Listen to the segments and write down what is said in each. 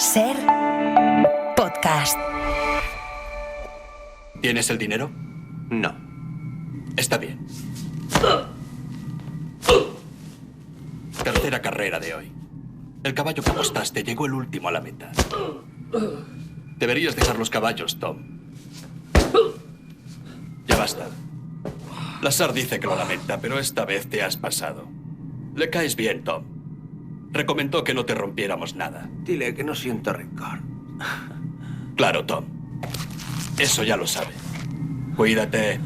Ser podcast. ¿Tienes el dinero? No. Está bien. Tercera carrera de hoy. El caballo que apostaste llegó el último a la meta. Deberías dejar los caballos, Tom. Ya basta. Lazar dice que lo lamenta, pero esta vez te has pasado. Le caes bien, Tom. Recomendó que no te rompiéramos nada. Dile que no siento rencor. Claro, Tom. Eso ya lo sabe. Cuídate.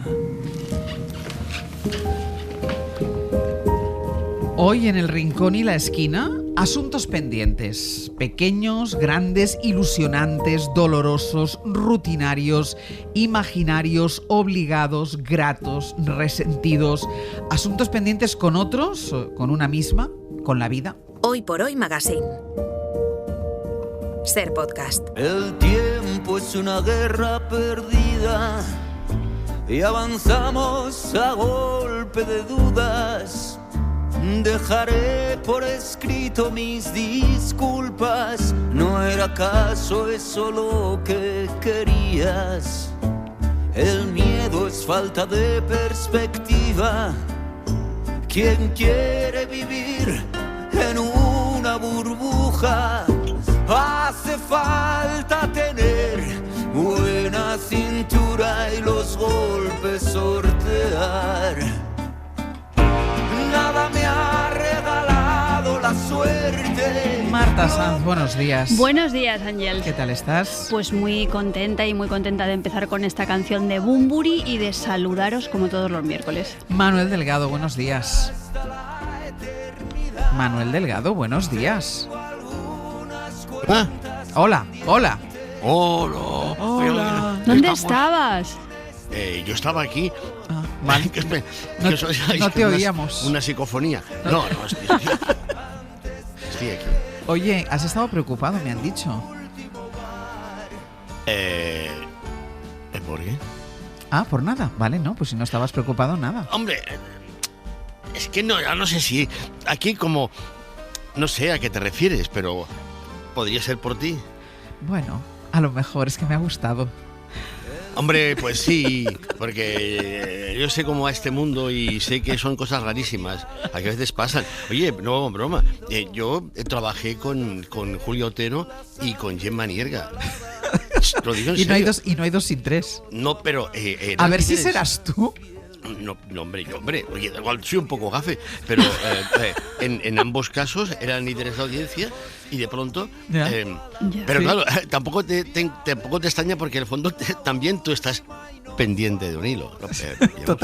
Hoy en el rincón y la esquina, asuntos pendientes. Pequeños, grandes, ilusionantes, dolorosos, rutinarios, imaginarios, obligados, gratos, resentidos. Asuntos pendientes con otros, con una misma, con la vida. Hoy por Hoy Magazine. Ser podcast. El tiempo es una guerra perdida y avanzamos a golpe de dudas. Dejaré por escrito mis disculpas. ¿No era acaso eso lo que querías? El miedo es falta de perspectiva. ¿Quién quiere vivir en una burbuja? Hace falta tener buena cintura y los golpes sortear. Nada me ha regalado la suerte. Marta Sanz, buenos días. Buenos días, Ángel. ¿Qué tal estás? Pues muy contenta de empezar con esta canción de Bunbury y de saludaros como todos los miércoles. Manuel Delgado, buenos días. Manuel Delgado, buenos días. ¿Ah? Hola, hola. Hola. Hola. ¿Dónde estabas? Yo estaba aquí. Vale. No te oíamos. Una psicofonía. No, estoy aquí. Oye, has estado preocupado, me han dicho. ¿Por qué? Ah, por nada. Vale, no, pues si no estabas preocupado, nada. Hombre, es que ya no sé si aquí como... No sé a qué te refieres, pero podría ser por ti. Bueno, a lo mejor es que me ha gustado. Hombre, pues sí, porque yo sé cómo va este mundo y sé que son cosas rarísimas, a que a veces pasan. Oye, no, broma, yo trabajé con Julio Otero y con Gemma Nierga. Lo digo en serio. Y no hay dos sin tres. No, pero... a ver si serás tú. No, hombre, oye, igual soy un poco gafe, pero en ambos casos eran líderes de audiencia y de pronto... pero sí. Claro, tampoco te extraña porque en el fondo también tú estás pendiente de un hilo.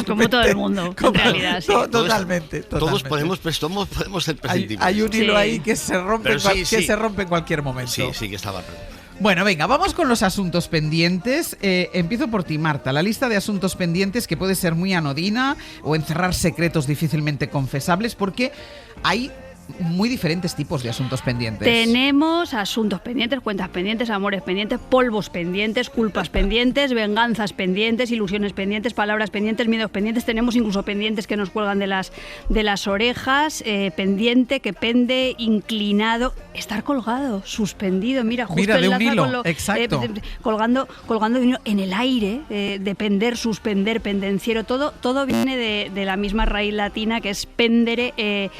Como todo el mundo, en realidad, sí. Totalmente. Todos podemos ser prescindibles. Hay un hilo ahí que se rompe, se rompe en cualquier momento. Sí, que estaba... Bueno, venga, vamos con los asuntos pendientes. Empiezo por ti, Marta. La lista de asuntos pendientes que puede ser muy anodina o encerrar secretos difícilmente confesables porque hay muy diferentes tipos de asuntos pendientes. Tenemos asuntos pendientes, cuentas pendientes, amores pendientes, polvos pendientes, culpas pendientes, venganzas pendientes, ilusiones pendientes, palabras pendientes, miedos pendientes. Tenemos incluso pendientes que nos cuelgan de las orejas, pendiente, que pende, inclinado, estar colgado, suspendido. Mira, justo de un hilo, con lo, exacto. Colgando de un hilo en el aire, depender, suspender, pendenciero, todo viene de la misma raíz latina que es pendere,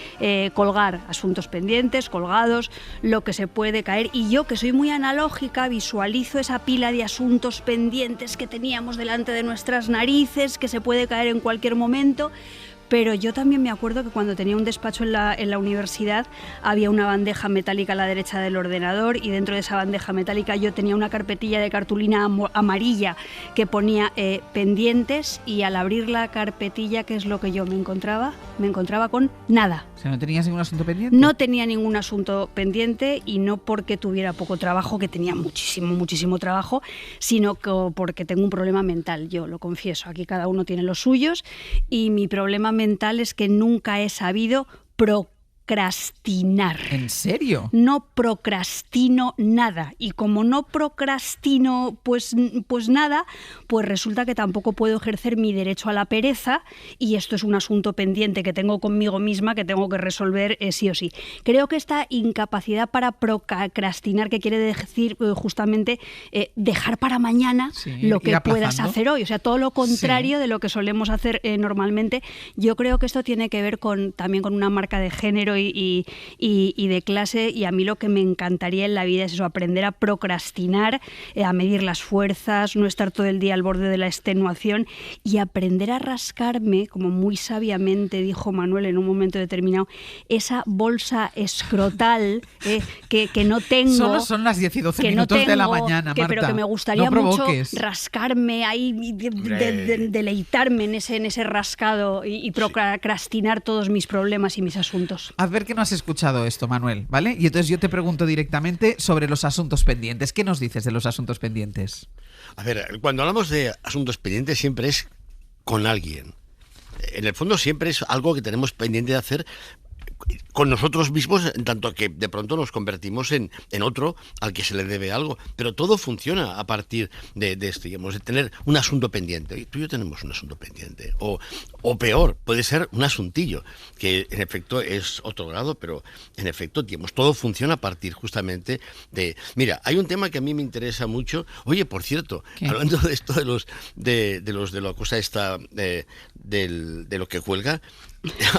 colgar. Asuntos pendientes, colgados, lo que se puede caer. Y yo, que soy muy analógica, visualizo esa pila de asuntos pendientes que teníamos delante de nuestras narices, que se puede caer en cualquier momento. Pero yo también me acuerdo que cuando tenía un despacho en la universidad había una bandeja metálica a la derecha del ordenador y dentro de esa bandeja metálica yo tenía una carpetilla de cartulina amarilla que ponía pendientes y al abrir la carpetilla, ¿qué es lo que yo me encontraba? Me encontraba con nada. O sea, ¿no tenías ningún asunto pendiente? No tenía ningún asunto pendiente y no porque tuviera poco trabajo, que tenía muchísimo trabajo, sino porque tengo un problema mental, yo lo confieso. Aquí cada uno tiene los suyos y mi problema mental es que nunca he sabido procrastinar. ¿En serio? No procrastino nada. Y como no procrastino pues nada, pues resulta que tampoco puedo ejercer mi derecho a la pereza, y esto es un asunto pendiente que tengo conmigo misma que tengo que resolver sí o sí. Creo que esta incapacidad para procrastinar, que quiere decir justamente dejar para mañana lo que puedas hacer hoy, o sea, todo lo contrario de lo que solemos hacer normalmente. Yo creo que esto tiene que ver también con una marca de género y de clase, y a mí lo que me encantaría en la vida es eso, aprender a procrastinar, a medir las fuerzas, no estar todo el día al borde de la extenuación y aprender a rascarme, como muy sabiamente dijo Manuel en un momento determinado, esa bolsa escrotal que no tengo. Solo son las 10 y 12 minutos de la mañana, Marta. Pero que me gustaría mucho rascarme ahí, deleitarme en ese rascado y procrastinar todos mis problemas y mis asuntos. A ver que no has escuchado esto, Manuel, ¿vale? Y entonces yo te pregunto directamente sobre los asuntos pendientes. ¿Qué nos dices de los asuntos pendientes? A ver, cuando hablamos de asuntos pendientes siempre es con alguien. En el fondo siempre es algo que tenemos pendiente de hacer con nosotros mismos, en tanto que de pronto nos convertimos en otro al que se le debe algo. Pero todo funciona a partir de esto, digamos, de tener un asunto pendiente. Y tú y yo tenemos un asunto pendiente. O peor, puede ser un asuntillo, que en efecto es otro grado, pero en efecto, digamos, todo funciona a partir justamente de... Mira, hay un tema que a mí me interesa mucho. Oye, por cierto, ¿qué? Hablando de esto de la cosa esta de lo que cuelga,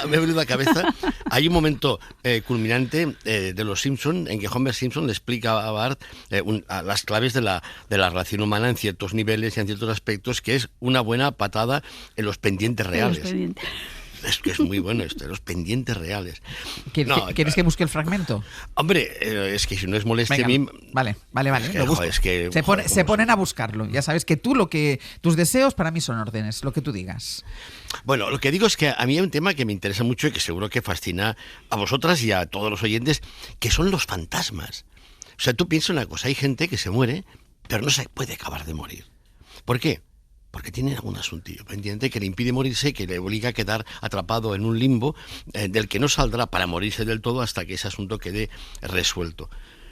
me ha venido a la cabeza, hay un momento culminante de Los Simpson en que Homer Simpson le explica a Bart las claves de la relación humana en ciertos niveles y en ciertos aspectos, que es una buena patada en los pendientes reales. Es que es muy bueno esto, los pendientes reales. ¿Quieres que busque el fragmento? Hombre, es que si no es molestia a mí... Vale. Es que, se ponen a buscarlo. Ya sabes que tus deseos para mí son órdenes, lo que tú digas. Bueno, lo que digo es que a mí hay un tema que me interesa mucho y que seguro que fascina a vosotras y a todos los oyentes, que son los fantasmas. O sea, tú piensas una cosa, hay gente que se muere, pero no se puede acabar de morir. ¿Por qué? Porque tiene algún asuntillo pendiente que le impide morirse, que le obliga a quedar atrapado en un limbo del que no saldrá para morirse del todo hasta que ese asunto quede resuelto.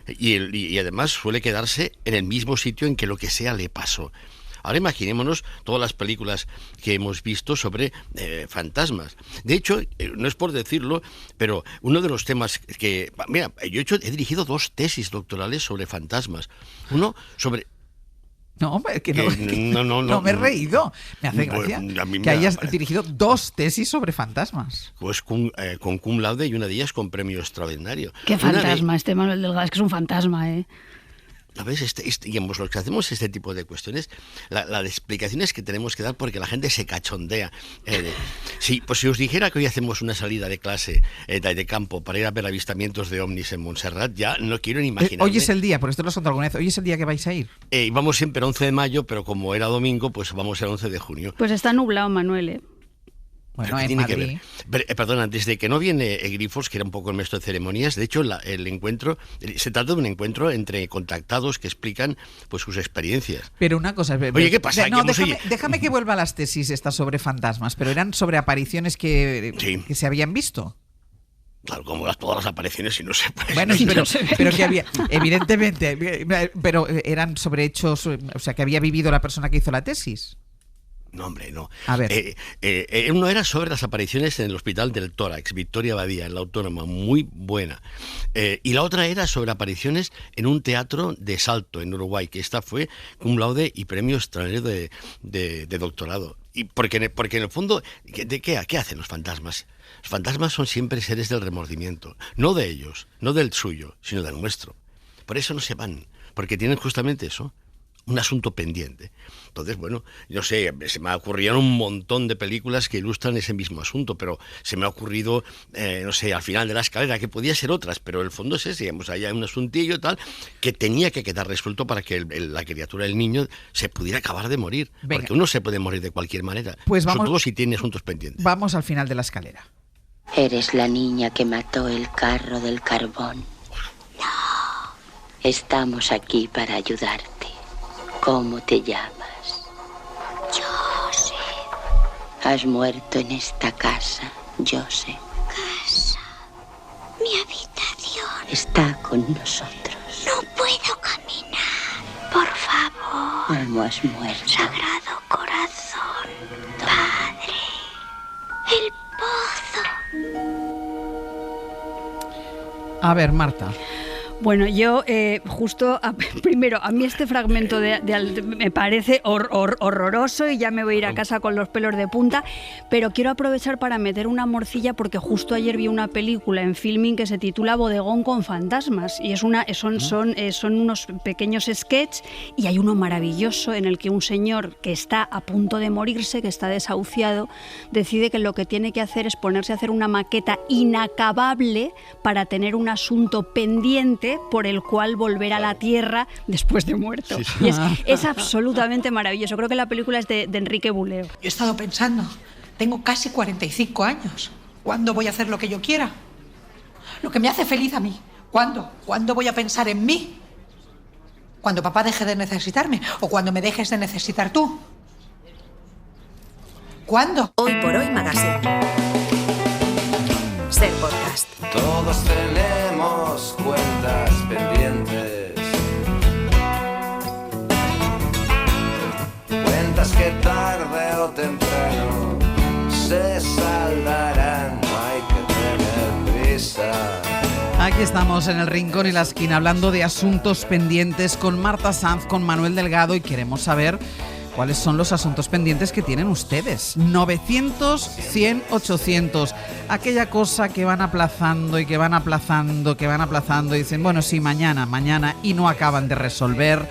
Y además suele quedarse en el mismo sitio en que lo que sea le pasó. Ahora imaginémonos todas las películas que hemos visto sobre fantasmas. De hecho, no es por decirlo, pero uno de los temas que... Mira, yo he dirigido 2 tesis doctorales sobre fantasmas. Uno sobre... No, no me he reído. Me hace gracia que hayas dirigido 2 tesis sobre fantasmas. Pues con cum laude y una de ellas con premio extraordinario. ¿Qué fantasma? Este Manuel Delgado es que es un fantasma, ¿eh? ¿Sabes? Digamos, los que hacemos este tipo de cuestiones, las explicaciones que tenemos que dar porque la gente se cachondea. Si os dijera que hoy hacemos una salida de clase de campo para ir a ver avistamientos de ovnis en Montserrat, ya no quiero ni imaginar. Hoy es el día, por esto lo has contado alguna vez, hoy es el día que vais a ir. Vamos siempre el 11 de mayo, pero como era domingo, pues vamos el 11 de junio. Pues está nublado, Manuel, ¿eh? Bueno, en Madrid. Perdona, desde que no viene Grifos, que era un poco el maestro de ceremonias, de hecho el encuentro, se trata de un encuentro entre contactados que explican pues sus experiencias. Pero una cosa... Oye, ¿qué pasa? No, déjame que vuelva a las tesis estas sobre fantasmas, pero eran sobre apariciones que se habían visto. Claro, como todas las apariciones, si no se puede. Bueno, pero que había, evidentemente, pero eran sobre hechos, o sea, que había vivido la persona que hizo la tesis. No, hombre, no. A ver. Uno era sobre las apariciones en el Hospital del Tórax, Victoria Badía, en la Autónoma, muy buena. Y la otra era sobre apariciones en un teatro de Salto, en Uruguay, que esta fue cum laude y premio extraordinario de doctorado. Y porque en el fondo, ¿qué hacen los fantasmas? Los fantasmas son siempre seres del remordimiento, no de ellos, no del suyo, sino del nuestro. Por eso no se van, porque tienen justamente eso, un asunto pendiente. Entonces, bueno, yo sé, se me ocurrieron un montón de películas que ilustran ese mismo asunto, pero se me ha ocurrido, no sé, Al final de la escalera, que podía ser otras, pero el fondo es ese, digamos, hay un asuntillo tal que tenía que quedar resuelto para que la criatura, el niño, se pudiera acabar de morir. Venga. Porque uno se puede morir de cualquier manera, pues vamos, sobre todo si tiene asuntos pendientes. Vamos al final de la escalera. Eres la niña que mató el carro del carbón. No. Estamos aquí para ayudarte. ¿Cómo te llamas? Joseph. Has muerto en esta casa, Joseph. Casa. con nosotros. No puedo caminar. Por favor. ¿Cómo has muerto? Sagrado Corazón. Padre. El pozo. A ver, Marta. Bueno, yo primero, a mí este fragmento me parece horroroso y ya me voy a ir a casa con los pelos de punta, pero quiero aprovechar para meter una morcilla porque justo ayer vi una película en Filmin que se titula Bodegón con fantasmas y son unos pequeños sketches y hay uno maravilloso en el que un señor que está a punto de morirse, que está desahuciado, decide que lo que tiene que hacer es ponerse a hacer una maqueta inacabable para tener un asunto pendiente por el cual volver a la tierra después de muerto. Sí, sí. Y es absolutamente maravilloso. Creo que la película es de Enrique Buleo. Yo he estado pensando, tengo casi 45 años. ¿Cuándo voy a hacer lo que yo quiera? Lo que me hace feliz a mí. ¿Cuándo? ¿Cuándo voy a pensar en mí? ¿Cuando papá deje de necesitarme? ¿O cuando me dejes de necesitar tú? ¿Cuándo? Hoy por Hoy Magazine. Ser podcast. Todos tenemos cuentas pendientes. Cuentas que tarde o temprano se saldarán. No hay que tener prisa. Aquí estamos en el Rincón y la Esquina hablando de asuntos pendientes con Marta Sanz, con Manuel Delgado y queremos saber ¿cuáles son los asuntos pendientes que tienen ustedes? 900, 100, 800. Aquella cosa que van aplazando y que van aplazando, y dicen, bueno, sí, mañana, y no acaban de resolver,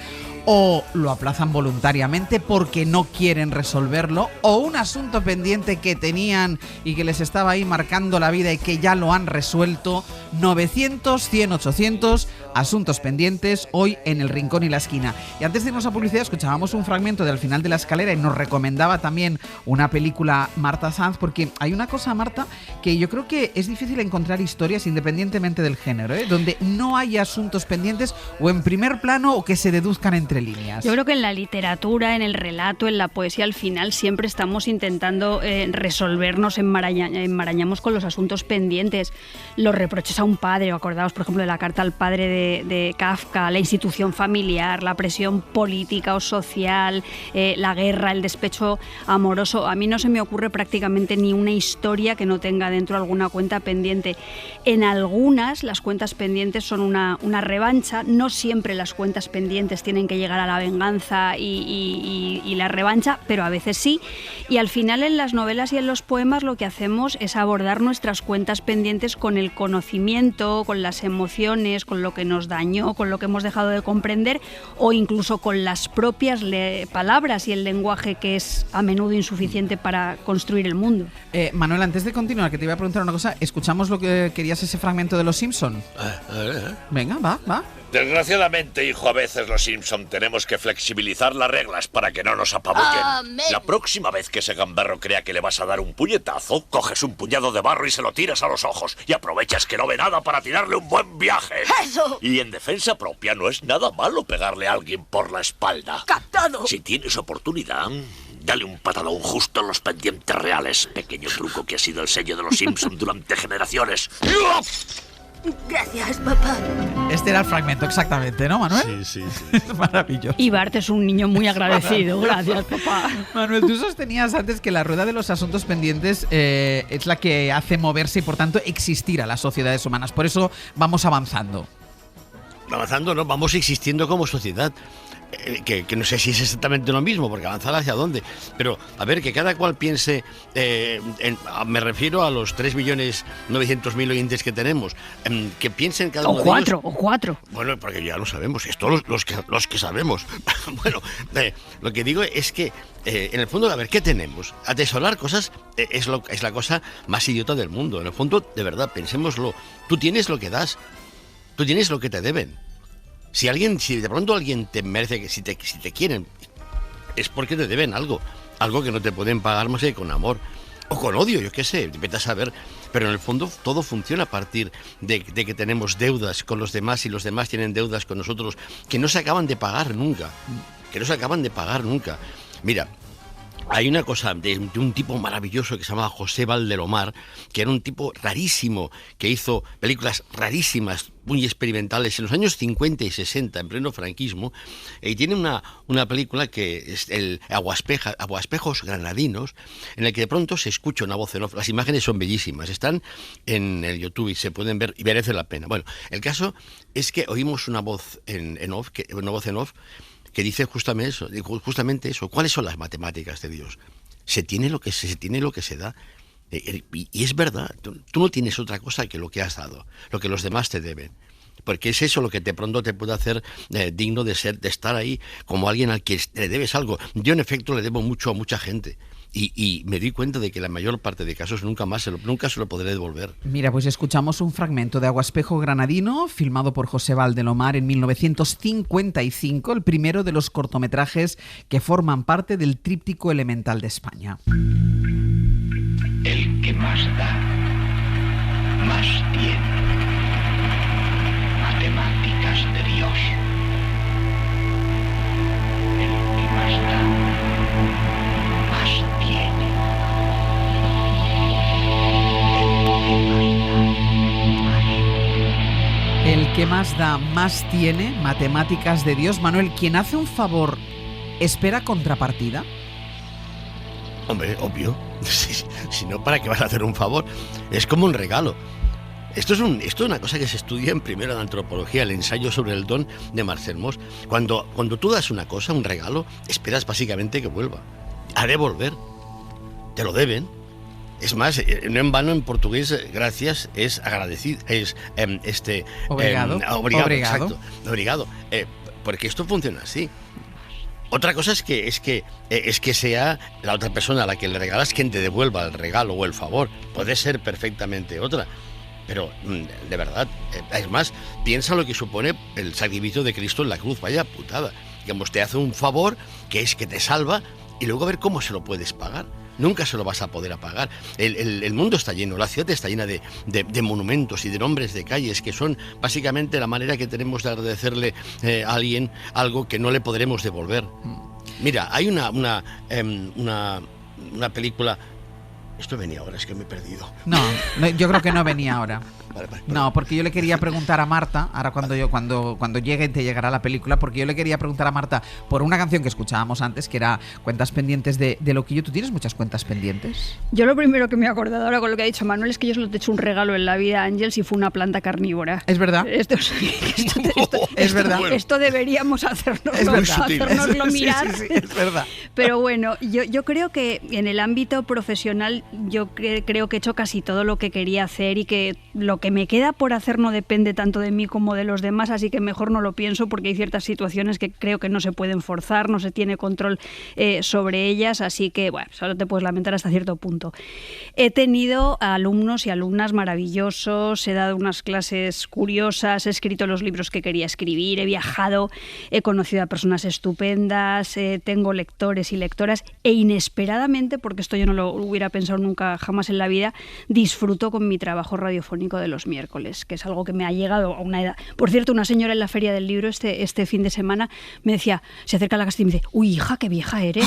o lo aplazan voluntariamente porque no quieren resolverlo, o un asunto pendiente que tenían y que les estaba ahí marcando la vida y que ya lo han resuelto. 900, 100, 800, asuntos pendientes hoy en el Rincón y la Esquina. Y antes de irnos a publicidad escuchábamos un fragmento de Al final de la escalera y nos recomendaba también una película Marta Sanz, porque hay una cosa, Marta, que yo creo que es difícil encontrar historias independientemente del género, donde no haya asuntos pendientes o en primer plano o que se deduzcan entre líneas. Yo creo que en la literatura, en el relato, en la poesía, al final siempre estamos intentando resolvernos, enmarañamos con los asuntos pendientes, los reproches a un padre, o acordaos por ejemplo de la carta al padre de Kafka, la institución familiar, la presión política o social, la guerra, el despecho amoroso. A mí no se me ocurre prácticamente ni una historia que no tenga dentro alguna cuenta pendiente. En algunas las cuentas pendientes son una revancha, no siempre las cuentas pendientes tienen que llegar a la venganza y la revancha, pero a veces sí. Y al final en las novelas y en los poemas lo que hacemos es abordar nuestras cuentas pendientes con el conocimiento, con las emociones, con lo que nos dañó, con lo que hemos dejado de comprender o incluso con las propias palabras y el lenguaje que es a menudo insuficiente para construir el mundo. Manuel, antes de continuar, que te iba a preguntar una cosa, ¿escuchamos lo que querías ese fragmento de Los Simpson? Venga, va. Desgraciadamente, hijo, a veces los Simpson tenemos que flexibilizar las reglas para que no nos apabullen. La próxima vez que ese gamberro crea que le vas a dar un puñetazo, coges un puñado de barro y se lo tiras a los ojos y aprovechas que no ve nada para tirarle un buen viaje. ¡Eso! Y en defensa propia no es nada malo pegarle a alguien por la espalda. ¡Captado! Si tienes oportunidad, dale un patadón justo en los pendientes reales. Pequeño truco que ha sido el sello de los Simpson durante generaciones. Gracias, papá. Este era el fragmento, exactamente, ¿no, Manuel? Sí. Es maravilloso. Y Bart es un niño muy agradecido. Gracias, papá. Manuel, tú sostenías antes que la rueda de los asuntos pendientes es la que hace moverse y, por tanto, existir a las sociedades humanas. Por eso vamos avanzando. Avanzando, no, vamos existiendo como sociedad. Que no sé si es exactamente lo mismo, porque avanzar hacia dónde. Pero, a ver, que cada cual piense, me refiero a los 3.900.000 oyentes que tenemos, que piensen cada uno de ellos. O cuatro. Bueno, porque ya lo sabemos, esto los que sabemos. Bueno, lo que digo es que, en el fondo, a ver, ¿qué tenemos? Atesorar cosas es la cosa más idiota del mundo. En el fondo, de verdad, pensémoslo. Tú tienes lo que das, tú tienes lo que te deben. Si de pronto alguien te merece, que si te quieren, es porque te deben algo que no te pueden pagar más que con amor o con odio, yo qué sé, vete a saber. Pero en el fondo todo funciona a partir de que tenemos deudas con los demás y los demás tienen deudas con nosotros que no se acaban de pagar nunca. Mira, Hay una cosa de un tipo maravilloso que se llamaba José Valdelomar, que era un tipo rarísimo, que hizo películas rarísimas, muy experimentales en los años 50 y 60, en pleno franquismo, y tiene una película que es el Aguaspejos Granadinos, en el que de pronto se escucha una voz en off. Las imágenes son bellísimas, están en el YouTube y se pueden ver y merece la pena. Bueno, el caso es que oímos una voz en off, que dice justamente eso. ¿Cuáles son las matemáticas de Dios? Se tiene lo que se da. Y es verdad, tú no tienes otra cosa que lo que has dado, lo que los demás te deben. Porque es eso lo que de pronto te puede hacer digno de estar ahí como alguien al que le debes algo. Yo, en efecto, le debo mucho a mucha gente. Y me di cuenta de que la mayor parte de casos nunca se lo podré devolver. Mira, pues escuchamos un fragmento de Aguaspejo Granadino, filmado por José Valdelomar en 1955, el primero de los cortometrajes que forman parte del Tríptico Elemental de España. El que más da, más tiene. Matemáticas de Dios. El que más da, más tiene. El que más da, más tiene. Matemáticas de Dios. Manuel, quien hace un favor, ¿espera contrapartida? Hombre, obvio. Si no, ¿para qué vas a hacer un favor? Es como un regalo. Esto es una cosa que se estudia en primero de antropología, el ensayo sobre el don de Marcel Mauss. Cuando tú das una cosa, un regalo, esperas básicamente que vuelva. A devolver. Te lo deben. Es más, no en vano en portugués, gracias es agradecido, es obrigado. Obrigado. Exacto. Obrigado. Porque esto funciona así. Otra cosa es que sea la otra persona a la que le regalas quien te devuelva el regalo o el favor. Puede ser perfectamente otra. Pero, de verdad, es más, piensa lo que supone el sacrificio de Cristo en la cruz. Vaya putada. Digamos, te hace un favor que es que te salva y luego a ver cómo se lo puedes pagar. Nunca se lo vas a poder pagar. El mundo está lleno, la ciudad está llena de monumentos y de nombres de calles que son básicamente la manera que tenemos de agradecerle a alguien algo que no le podremos devolver. Mira, hay una película... Esto venía ahora, es que me he perdido. No, yo creo que no venía ahora. Vale, no, porque yo le quería preguntar a Marta, ahora cuando llegue te llegará la película, porque yo le quería preguntar a Marta por una canción que escuchábamos antes, que era Cuentas Pendientes de Loquillo. ¿Tú tienes muchas cuentas pendientes? Yo lo primero que me he acordado ahora con lo que ha dicho Manuel es que yo solo te he hecho un regalo en la vida, Ángel, si fue una planta carnívora. ¿Es verdad? Es verdad. Esto deberíamos hacernoslo mirar. Sí, es verdad. Pero bueno, yo creo que en el ámbito profesional yo creo que he hecho casi todo lo que quería hacer y que lo que me queda por hacer no depende tanto de mí como de los demás, así que mejor no lo pienso porque hay ciertas situaciones que creo que no se pueden forzar, no se tiene control sobre ellas, así que bueno, solo te puedes lamentar hasta cierto punto. He tenido alumnos y alumnas maravillosos, he dado unas clases curiosas, he escrito los libros que quería escribir, he viajado, he conocido a personas estupendas, tengo lectores y lectoras e inesperadamente, porque esto yo no lo hubiera pensado nunca jamás en la vida, disfruto con mi trabajo radiofónico de los miércoles, que es algo que me ha llegado a una edad. Por cierto, una señora en la Feria del Libro este fin de semana me decía, se acerca a la casa y me dice, uy, hija, qué vieja eres.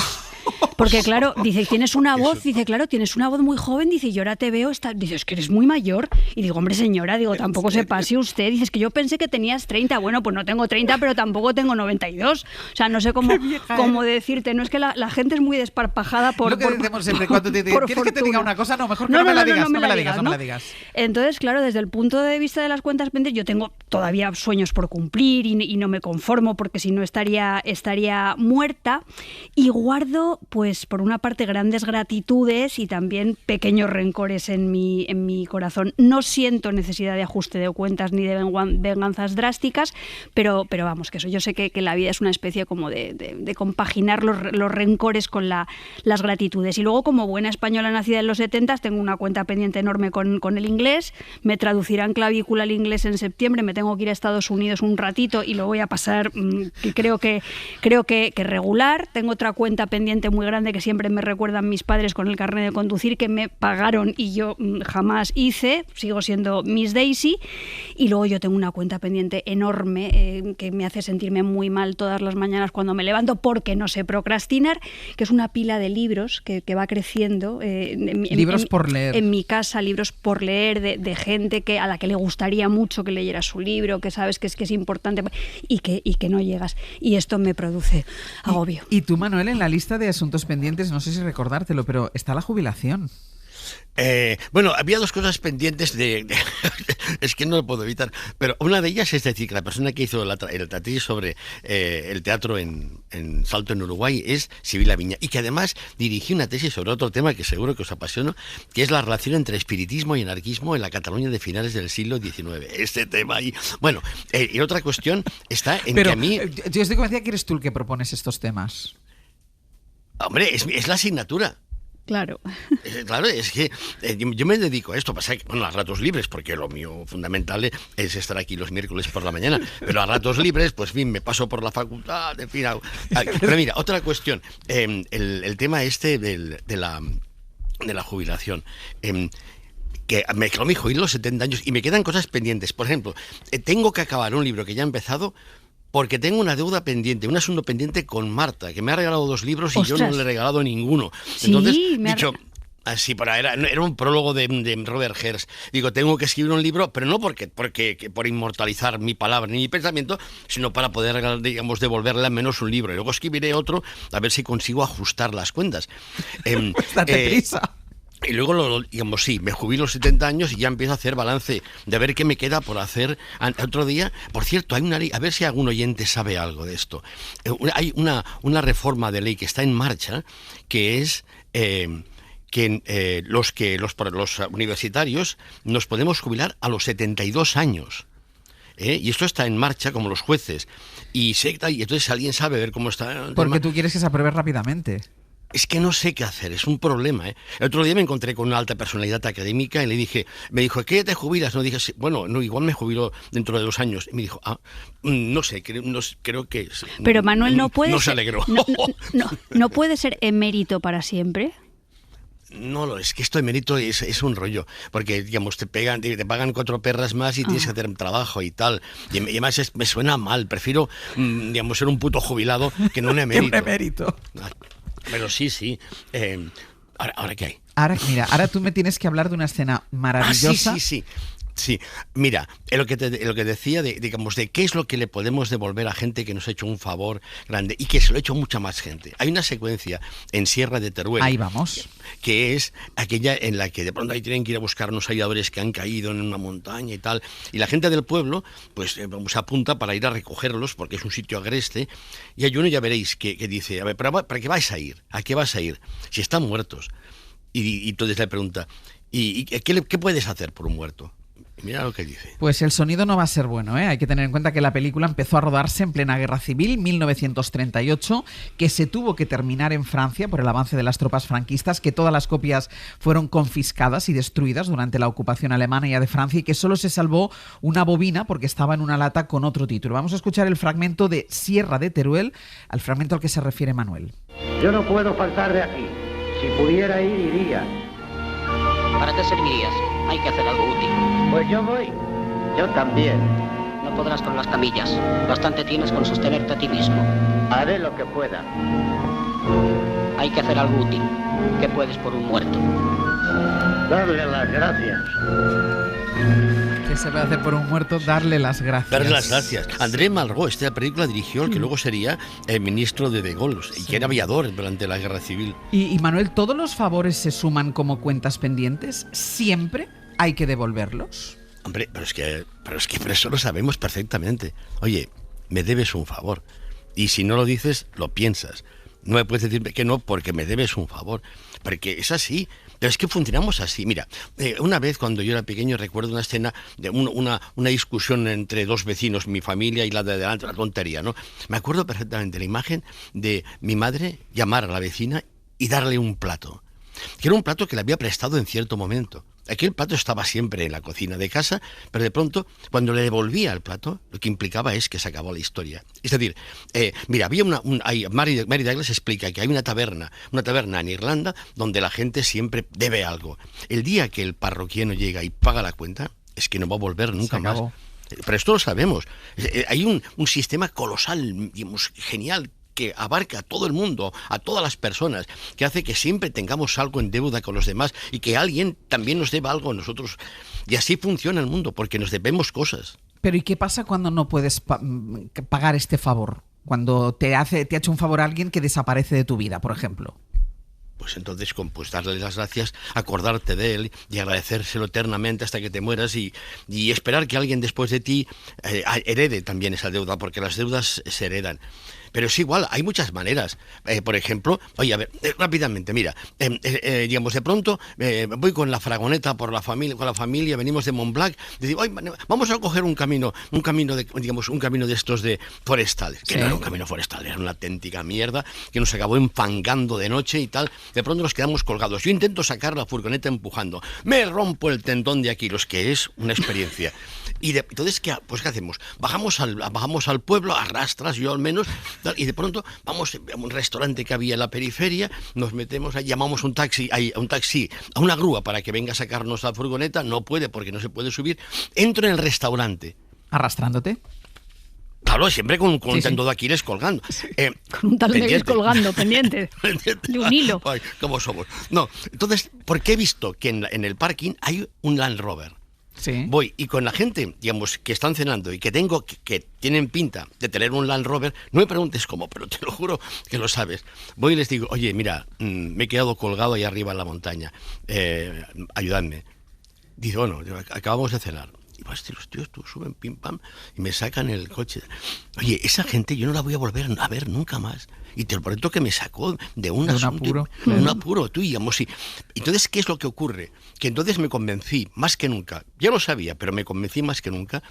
Porque claro, dice, tienes una voz, dice, claro, tienes una voz muy joven, dice, y yo ahora te veo, dice, es que eres muy mayor. Y digo, hombre, señora, digo, tampoco se pase usted. Dices que yo pensé que tenías 30. Bueno, pues no tengo 30, pero tampoco tengo 92. O sea, no sé cómo decirte. No es que la gente es muy desparpajada por... Lo que decimos siempre, cuando te ¿quieres que te diga una cosa? No, mejor que no me la digas, no me la digas. Entonces, claro, desde el punto de vista de las cuentas pendientes, yo tengo todavía sueños por cumplir y no me conformo porque si no estaría muerta. Y guardo, pues, por una parte, grandes gratitudes y también pequeños rencores en mi corazón. No siento necesidad de ajuste de cuentas ni de venganzas drásticas, pero vamos, que eso yo sé que la vida es una especie como de compaginar los rencores con las gratitudes. Y luego, como buena española nacida nacida en los 70, tengo una cuenta pendiente enorme con el inglés, me traducirán clavícula al inglés en septiembre, me tengo que ir a Estados Unidos un ratito y lo voy a pasar, creo que regular. Tengo otra cuenta pendiente muy grande que siempre me recuerdan mis padres con el carnet de conducir, que me pagaron y yo jamás hice, sigo siendo Miss Daisy. Y luego yo tengo una cuenta pendiente enorme que me hace sentirme muy mal todas las mañanas cuando me levanto porque no sé procrastinar, que es una pila de libros que va creciendo. Libros por leer. En mi casa, libros por leer de gente a la que le gustaría mucho que leyera su libro, que sabes que es importante y que no llegas. Y esto me produce agobio. Y tú, Manuel, en la lista de asuntos pendientes, no sé si recordártelo, pero está la jubilación. Bueno, había dos cosas pendientes es que no lo puedo evitar, pero una de ellas es decir que la persona que hizo el tesis sobre el teatro en Salto, en Uruguay, es Sibila Viña, y que además dirigió una tesis sobre otro tema que seguro que os apasiona, que es la relación entre espiritismo y anarquismo en la Cataluña de finales del siglo XIX. Este tema ahí. Bueno, y otra cuestión está en que a mí... Yo estoy convencida que eres tú el que propones estos temas. Hombre, es la asignatura. Claro. Claro, es que yo me dedico a esto, pasa que, bueno, a ratos libres, porque lo mío fundamental es estar aquí los miércoles por la mañana, pero a ratos libres, pues, en fin, me paso por la facultad, en fin. Pero mira, otra cuestión, el tema este de la jubilación. Que me quedó mi hijo los 70 años y me quedan cosas pendientes. Por ejemplo, tengo que acabar un libro que ya he empezado, porque tengo una deuda pendiente, un asunto pendiente con Marta, que me ha regalado 2 libros y ¡Ostras! yo no le he regalado ninguno. Sí, entonces, dicho... Así, era un prólogo de Robert Herz. Digo, tengo que escribir un libro, pero no porque por inmortalizar mi palabra ni mi pensamiento, sino para poder, digamos, devolverle al menos un libro. Y luego escribiré otro, a ver si consigo ajustar las cuentas. Date prisa. Y luego, digamos, sí, me jubilo 70 años y ya empiezo a hacer balance de ver qué me queda por hacer otro día. Por cierto, hay una ley, a ver si algún oyente sabe algo de esto. Hay una reforma de ley que está en marcha, que es que los universitarios nos podemos jubilar a los 72 años. Y esto está en marcha, como los jueces. Y entonces alguien sabe ver cómo está el Porque tema. tú quieres que se apruebe rápidamente. Es que no sé qué hacer, es un problema. El otro día me encontré con una alta personalidad académica y me dijo, ¿qué te jubilas? No dije, sí, bueno, no, igual me jubilo dentro de 2 años. Y me dijo, no sé, creo que... Pero Manuel, no puede no ser... se alegró. No puede ser emérito para siempre. No, es que esto de mérito es un rollo, porque, digamos, te pagan 4 perras más y tienes que hacer trabajo y tal. Y además me suena mal, prefiero, digamos, ser un puto jubilado que no un emérito. Un emérito. Pero sí. ¿Ahora qué hay? Ahora tú me tienes que hablar de una escena maravillosa. Sí, mira, lo que decía, digamos, de qué es lo que le podemos devolver a gente que nos ha hecho un favor grande y que se lo ha hecho mucha más gente. Hay una secuencia en Sierra de Teruel. Ahí vamos. Que es aquella en la que de pronto ahí tienen que ir a buscar unos aviadores que han caído en una montaña y tal. Y la gente del pueblo, pues, se apunta para ir a recogerlos porque es un sitio agreste. Y hay uno, ya veréis, que dice, a ver, ¿para qué vais a ir? ¿A qué vas a ir? Si están muertos. Y entonces le pregunta, ¿y qué puedes hacer por un muerto? Mira lo que dice. Pues el sonido no va a ser bueno, ¿eh? Hay que tener en cuenta que la película empezó a rodarse en plena Guerra Civil, 1938, que se tuvo que terminar en Francia por el avance de las tropas franquistas, que todas las copias fueron confiscadas y destruidas durante la ocupación alemana ya de Francia y que solo se salvó una bobina porque estaba en una lata con otro título. Vamos a escuchar el fragmento de Sierra de Teruel, al fragmento al que se refiere Manuel. Yo no puedo faltar de aquí. Si pudiera ir, iría. ¿Para qué servirías? Hay que hacer algo útil. Pues yo voy. Yo también. No podrás con las camillas. Bastante tienes con sostenerte a ti mismo. Haré lo que pueda. Hay que hacer algo útil. ¿Qué puedes por un muerto? Darle las gracias. ¿Qué se puede hacer por un muerto? Darle las gracias. Darle las gracias. André Malraux, esta película dirigió el que luego sería el ministro de Gaulle, y que era aviador durante la Guerra Civil. Y Manuel, ¿todos los favores se suman como cuentas pendientes? ¿Siempre hay que devolverlos? Hombre, pero es que por eso lo sabemos perfectamente. Oye, me debes un favor. Y si no lo dices, lo piensas. No me puedes decir que no porque me debes un favor. Porque es así. Pero es que funcionamos así. Mira, una vez cuando yo era pequeño recuerdo una escena de una discusión entre 2 vecinos, mi familia y la de delante, una tontería, ¿no? Me acuerdo perfectamente la imagen de mi madre llamar a la vecina y darle un plato. que era un plato que le había prestado en cierto momento. Aquel plato estaba siempre en la cocina de casa, pero de pronto, cuando le devolvía el plato, lo que implicaba es que se acabó la historia. Es decir, mira, había Mary Douglas explica que hay una taberna en Irlanda donde la gente siempre debe algo. El día que el parroquiano llega y paga la cuenta, es que no va a volver nunca más. Pero esto lo sabemos. Hay un sistema colosal, digamos, genial, que abarca a todo el mundo, a todas las personas, que hace que siempre tengamos algo en deuda con los demás y que alguien también nos deba algo a nosotros. Y así funciona el mundo, porque nos debemos cosas. Pero ¿y qué pasa cuando no puedes pagar este favor? Cuando te ha hecho un favor a alguien que desaparece de tu vida, por ejemplo. Pues entonces, darle las gracias, acordarte de él y agradecérselo eternamente hasta que te mueras y esperar que alguien después de ti herede también esa deuda, porque las deudas se heredan. Pero es igual, hay muchas maneras. Por ejemplo, oye, a ver, rápidamente, mira, digamos, de pronto voy con la fragoneta con la familia, venimos de Montblanc, digo, vamos a coger un camino de estos de forestales, que no era un camino forestal, era una auténtica mierda, que nos acabó enfangando de noche y tal. De pronto nos quedamos colgados. Yo intento sacar la furgoneta empujando, me rompo el tendón de Aquiles, que es una experiencia. Y entonces, ¿qué hacemos? Bajamos al pueblo, arrastras, yo al menos, y de pronto vamos a un restaurante que había en la periferia, nos metemos ahí, llamamos un taxi, a una grúa para que venga a sacarnos la furgoneta, no puede porque no se puede subir, entro en el restaurante. ¿Arrastrándote? Claro, siempre con un tendón de Aquiles colgando. Con un talón de Aquiles colgando, pendiente. De un hilo. Ay, ¿cómo somos? No, entonces, porque he visto que en el parking hay un Land Rover. Sí. Voy y con la gente, digamos, que están cenando y que tienen pinta de tener un Land Rover, no me preguntes cómo, pero te lo juro que lo sabes. Voy y les digo, oye, mira, me he quedado colgado ahí arriba en la montaña, ayudadme. Dice, bueno, acabamos de cenar. Y pues los tíos suben, pim, pam, y me sacan el coche. Oye, esa gente yo no la voy a volver a ver nunca más. Y te lo prometo que me sacó de un asunto, un apuro, tú, digamos. Entonces, ¿qué es lo que ocurre? Que entonces me convencí, más que nunca, ya lo sabía, pero me convencí más que nunca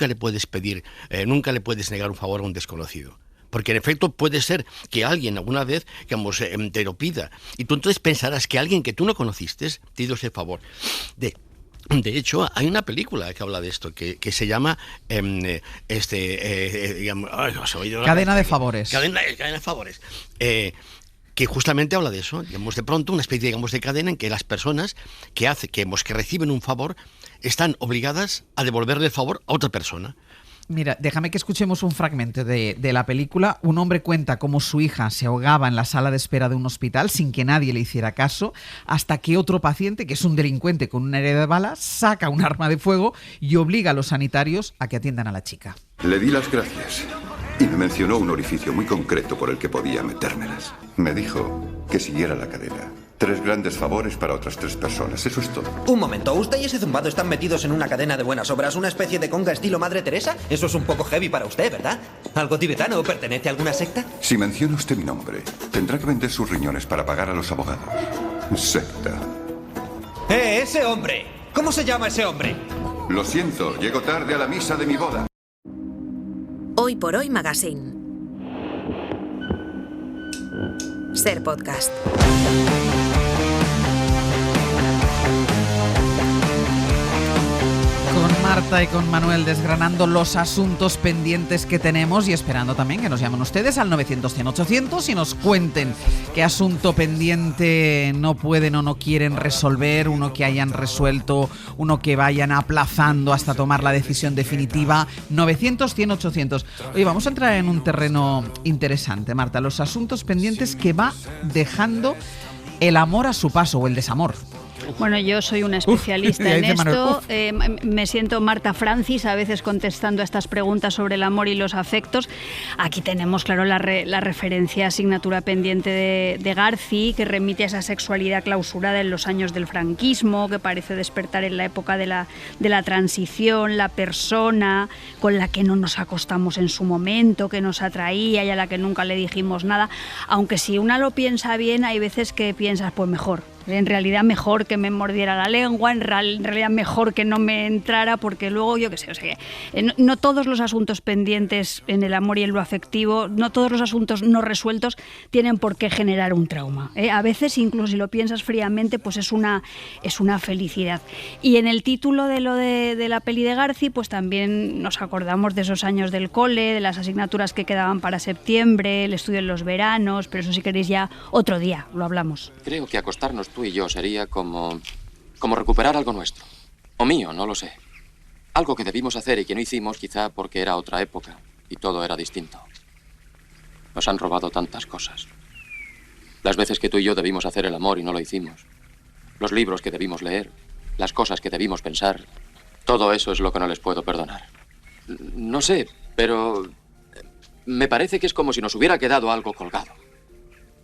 le puedes pedir, nunca le puedes negar un favor a un desconocido. Porque en efecto puede ser que alguien alguna vez, digamos, te lo pida. Y tú entonces pensarás que alguien que tú no conociste te dio ese favor. De hecho, hay una película que habla de esto, que se llama Cadena de favores. Cadena de favores. Que justamente habla de eso, digamos, de pronto una especie, digamos, de cadena en que las personas que reciben un favor están obligadas a devolverle el favor a otra persona. Mira, déjame que escuchemos un fragmento de la película. Un hombre cuenta cómo su hija se ahogaba en la sala de espera de un hospital sin que nadie le hiciera caso, hasta que otro paciente, que es un delincuente con una herida de bala, saca un arma de fuego y obliga a los sanitarios a que atiendan a la chica. Le di las gracias y me mencionó un orificio muy concreto por el que podía metérmelas. Me dijo que siguiera la cadena. 3 grandes favores para otras 3 personas, eso es todo. Un momento, ¿usted y ese zumbado están metidos en una cadena de buenas obras, una especie de conga estilo Madre Teresa? Eso es un poco heavy para usted, ¿verdad? ¿Algo tibetano? ¿Pertenece a alguna secta? Si menciona usted mi nombre, tendrá que vender sus riñones para pagar a los abogados. Secta. ¡Ese hombre! ¿Cómo se llama ese hombre? Lo siento, llego tarde a la misa de mi boda. Hoy por Hoy Magazine. Ser Podcast. Con Marta y con Manuel desgranando los asuntos pendientes que tenemos y esperando también que nos llamen ustedes al 900-100-800 y nos cuenten qué asunto pendiente no pueden o no quieren resolver, uno que hayan resuelto, uno que vayan aplazando hasta tomar la decisión definitiva. 900-100-800. Oye, vamos a entrar en un terreno interesante, Marta, los asuntos pendientes que va dejando el amor a su paso o el desamor. Bueno, yo soy una especialista en esto. Me siento Marta Francis, a veces contestando a estas preguntas sobre el amor y los afectos. Aquí tenemos, claro, la referencia asignatura pendiente de Garci, que remite a esa sexualidad clausurada en los años del franquismo, que parece despertar en la época de la transición, la persona con la que no nos acostamos en su momento, que nos atraía y a la que nunca le dijimos nada. Aunque si una lo piensa bien, hay veces que piensas, pues mejor. En realidad mejor que me mordiera la lengua, en realidad mejor que no me entrara, porque luego, yo qué sé, o sea, no todos los asuntos pendientes en el amor y en lo afectivo, no todos los asuntos no resueltos tienen por qué generar un trauma. A veces, incluso si lo piensas fríamente, pues es una felicidad. Y en el título de lo de la peli de Garci, pues también nos acordamos de esos años del cole, de las asignaturas que quedaban para septiembre, el estudio en los veranos, pero eso si queréis ya otro día lo hablamos. Creo que acostarnos tú y yo sería como recuperar algo nuestro. O mío, no lo sé. Algo que debimos hacer y que no hicimos, quizá porque era otra época y todo era distinto. Nos han robado tantas cosas. Las veces que tú y yo debimos hacer el amor y no lo hicimos. Los libros que debimos leer. Las cosas que debimos pensar. Todo eso es lo que no les puedo perdonar. No sé, pero me parece que es como si nos hubiera quedado algo colgado.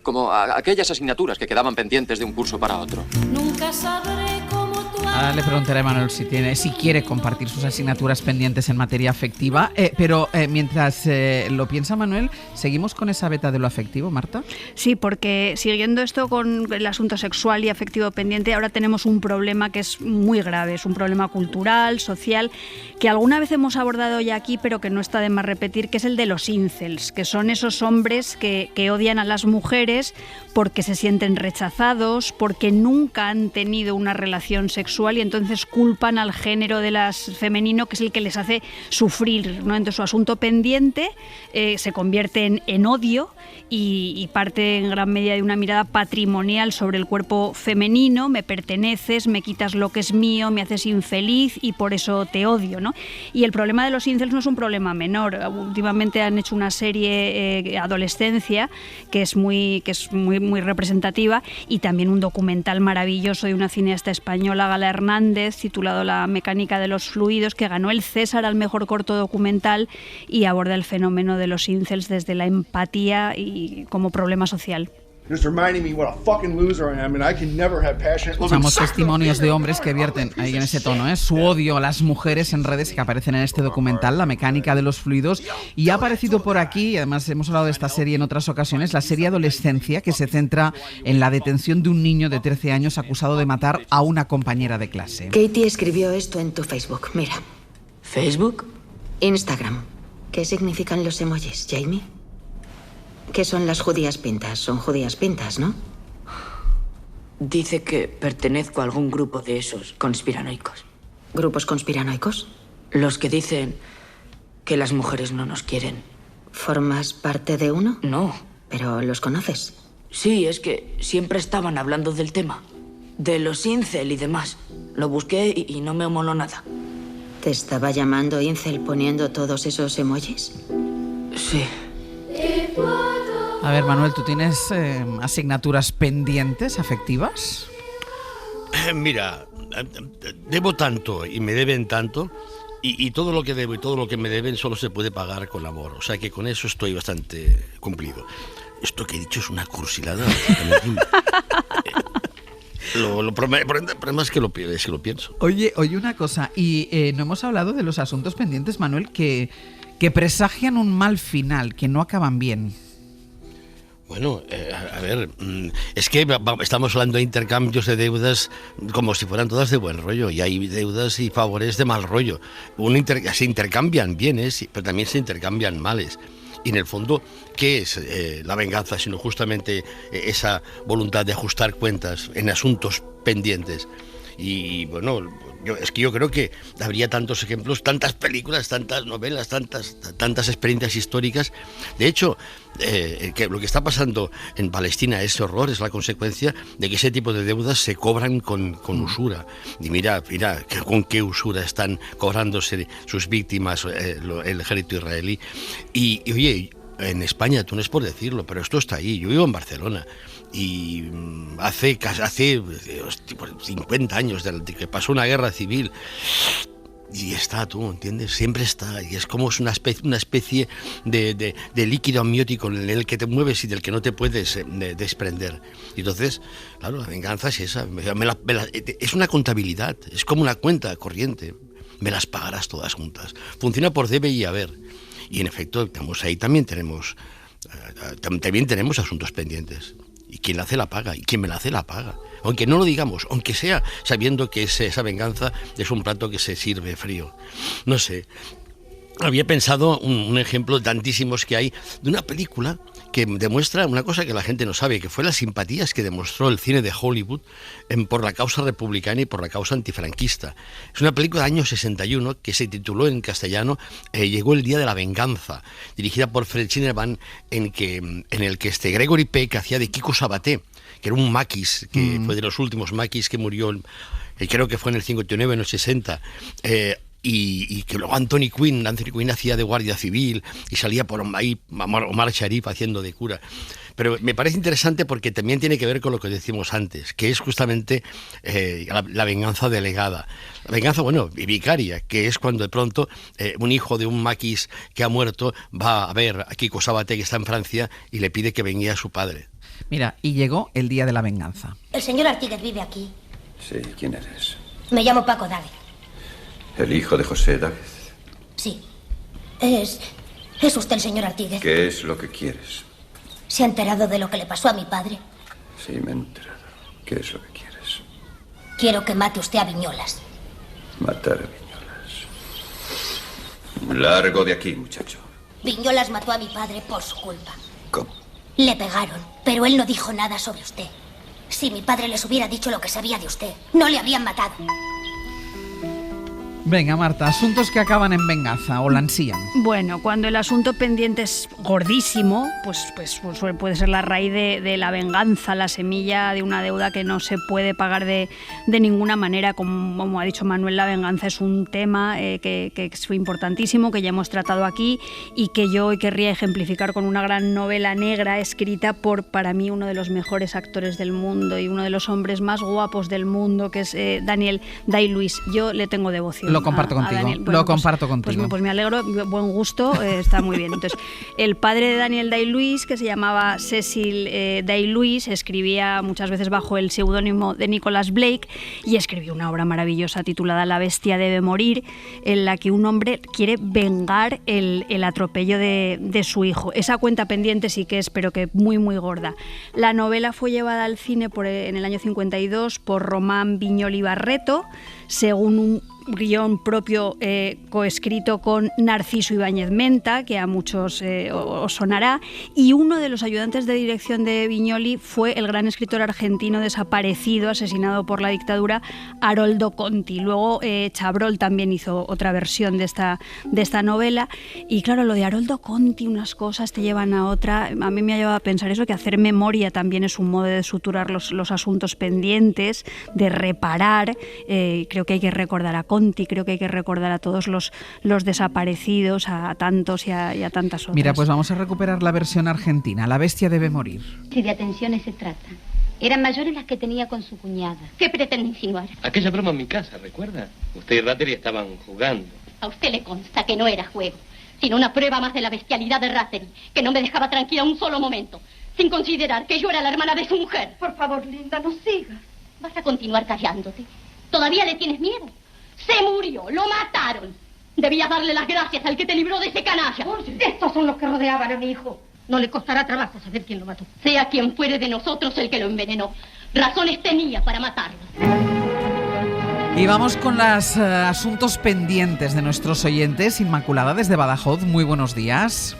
Como aquellas asignaturas que quedaban pendientes de un curso para otro. Nunca sabré cómo tú... Ahora le preguntaré a Manuel si quiere compartir sus asignaturas pendientes en materia afectiva, pero mientras lo piensa Manuel, ¿seguimos con esa beta de lo afectivo, Marta? Sí, porque siguiendo esto con el asunto sexual y afectivo pendiente, ahora tenemos un problema que es muy grave, es un problema cultural, social, que alguna vez hemos abordado ya aquí, pero que no está de más repetir, que es el de los incels, que son esos hombres que odian a las mujeres porque se sienten rechazados, porque nunca han tenido una relación sexual y entonces culpan al género de las femenino, que es el que les hace sufrir, ¿no? Entonces su asunto pendiente se convierte en odio y parte en gran medida de una mirada patrimonial sobre el cuerpo femenino. Me perteneces, me quitas lo que es mío, me haces infeliz y por eso te odio, ¿no? Y el problema de los incels no es un problema menor. Últimamente han hecho una serie Adolescencia que es muy representativa, y también un documental maravilloso de una cineasta española, Gala Hernández, titulado La mecánica de los fluidos, que ganó el César al mejor corto documental y aborda el fenómeno de los incels desde la empatía y como problema social. Escuchamos testimonios de hombres que vierten ahí en ese tono, su odio a las mujeres en redes, que aparecen en este documental, La mecánica de los fluidos, y ha aparecido por aquí, además hemos hablado de esta serie en otras ocasiones, la serie Adolescencia, que se centra en la detención de un niño de 13 años acusado de matar a una compañera de clase. Katie escribió esto en tu Facebook, mira. ¿Facebook? Instagram. ¿Qué significan los emojis, Jamie? ¿Qué son las judías pintas? Son judías pintas, ¿no? Dice que pertenezco a algún grupo de esos conspiranoicos. ¿Grupos conspiranoicos? Los que dicen que las mujeres no nos quieren. ¿Formas parte de uno? No. ¿Pero los conoces? Sí, es que siempre estaban hablando del tema. De los incel y demás. Lo busqué y no me moló nada. ¿Te estaba llamando incel poniendo todos esos emojis? Sí. A ver, Manuel, ¿tú tienes asignaturas pendientes afectivas? Mira, debo tanto y me deben tanto, y todo lo que debo y todo lo que me deben solo se puede pagar con amor. O sea que con eso estoy bastante cumplido. Esto que he dicho es una cursilada. El problema es que lo pienso. Oye, una cosa, y no hemos hablado de los asuntos pendientes, Manuel, que presagian un mal final, que no acaban bien. Bueno, a ver, es que estamos hablando de intercambios de deudas como si fueran todas de buen rollo, y hay deudas y favores de mal rollo. Se intercambian bienes, pero también se intercambian males. Y en el fondo, ¿qué es la venganza? Sino justamente esa voluntad de ajustar cuentas en asuntos pendientes. Y bueno, yo creo que habría tantos ejemplos, tantas películas, tantas novelas, tantas experiencias históricas. De hecho, que lo que está pasando en Palestina, ese horror, es la consecuencia de que ese tipo de deudas se cobran con usura. Y mira con qué usura están cobrándose sus víctimas el ejército israelí. Y oye, en España, tú no es por decirlo, pero esto está ahí. Yo vivo en Barcelona. Y hace 50 años de que pasó una guerra civil, y está, tú entiendes, siempre está, y es como una especie de líquido amniótico en el que te mueves y del que no te puedes desprender. Y entonces, claro, la venganza es esa, es una contabilidad, es como una cuenta corriente, me las pagarás todas juntas, funciona por debe y haber. Y en efecto, ahí también tenemos asuntos pendientes. Y quien la hace la paga, y quien me la hace la paga. Aunque no lo digamos, aunque sea sabiendo que esa venganza es un plato que se sirve frío. No sé. Había pensado un ejemplo de tantísimos que hay de una película que demuestra una cosa que la gente no sabe, que fue las simpatías que demostró el cine de Hollywood por la causa republicana y por la causa antifranquista. Es una película del año 61 que se tituló en castellano Llegó el día de la venganza, dirigida por Fred Zinnemann, en el que Gregory Peck hacía de Kiko Sabaté, que era un maquis, que fue de los últimos maquis que murió, creo que fue en el 59, en el 60, y que luego Anthony Quinn hacía de guardia civil y salía por ahí Omar Sharif haciendo de cura. Pero me parece interesante porque también tiene que ver con lo que decimos antes, que es justamente la venganza delegada. La venganza, vicaria, que es cuando de pronto un hijo de un maquis que ha muerto va a ver a Kiko Sabaté, que está en Francia, y le pide que venga a su padre. Mira, y llegó el día de la venganza. ¿El señor Artigues vive aquí? Sí, ¿quién eres? Me llamo Paco David. ¿El hijo de José David? Sí. ¿Es usted el señor Artigues? ¿Qué es lo que quieres? ¿Se ha enterado de lo que le pasó a mi padre? Sí, me he enterado. ¿Qué es lo que quieres? Quiero que mate usted a Viñolas. Matar a Viñolas. Largo de aquí, muchacho. Viñolas mató a mi padre por su culpa. ¿Cómo? Le pegaron, pero él no dijo nada sobre usted. Si mi padre les hubiera dicho lo que sabía de usted, no le habrían matado. Venga, Marta, asuntos que acaban en venganza o la ansían. Bueno, cuando el asunto pendiente es gordísimo, pues puede ser la raíz de la venganza, la semilla de una deuda que no se puede pagar de ninguna manera. Como ha dicho Manuel, la venganza es un tema que es importantísimo, que ya hemos tratado aquí y que yo hoy querría ejemplificar con una gran novela negra escrita por, para mí, uno de los mejores actores del mundo y uno de los hombres más guapos del mundo, que es Daniel Day-Lewis. Yo le tengo devoción. Lo comparto contigo. Bueno, lo comparto contigo. Pues me alegro, buen gusto, está muy bien. Entonces, el padre de Daniel Day-Lewis, que se llamaba Cecil Day-Lewis, escribía muchas veces bajo el seudónimo de Nicholas Blake y escribió una obra maravillosa titulada La bestia debe morir, en la que un hombre quiere vengar el atropello de su hijo. Esa cuenta pendiente sí que es, pero que muy, muy gorda. La novela fue llevada al cine en el año 52 por Román Viñoly Barreto, según un guión propio coescrito con Narciso Ibáñez Menta, que a muchos os sonará, y uno de los ayudantes de dirección de Viñoly fue el gran escritor argentino desaparecido, asesinado por la dictadura, Haroldo Conti. Luego Chabrol también hizo otra versión de esta novela, y claro, lo de Haroldo Conti, unas cosas te llevan a otra. A mí me ha llevado a pensar eso, que hacer memoria también es un modo de suturar los asuntos pendientes, de reparar. Creo que hay que recordar a Conti, creo que hay que recordar a todos los desaparecidos, a tantos y a tantas otras. Mira, pues vamos a recuperar la versión argentina. La bestia debe morir. Si de atenciones se trata. Eran mayores las que tenía con su cuñada. ¿Qué pretende insinuar? Aquella broma en mi casa, ¿recuerda? Usted y Rattery estaban jugando. A usted le consta que no era juego, sino una prueba más de la bestialidad de Rattery, que no me dejaba tranquila un solo momento, sin considerar que yo era la hermana de su mujer. Por favor, Linda, no sigas. ¿Vas a continuar callándote? ¿Todavía le tienes miedo? Se murió, lo mataron. Debías darle las gracias al que te libró de ese canalla. Oye, estos son los que rodeaban a mi hijo. No le costará trabajo saber quién lo mató. Sea quien fuere de nosotros el que lo envenenó. Razones tenía para matarlo. Y vamos con los asuntos pendientes de nuestros oyentes. Inmaculada, desde Badajoz, muy buenos días.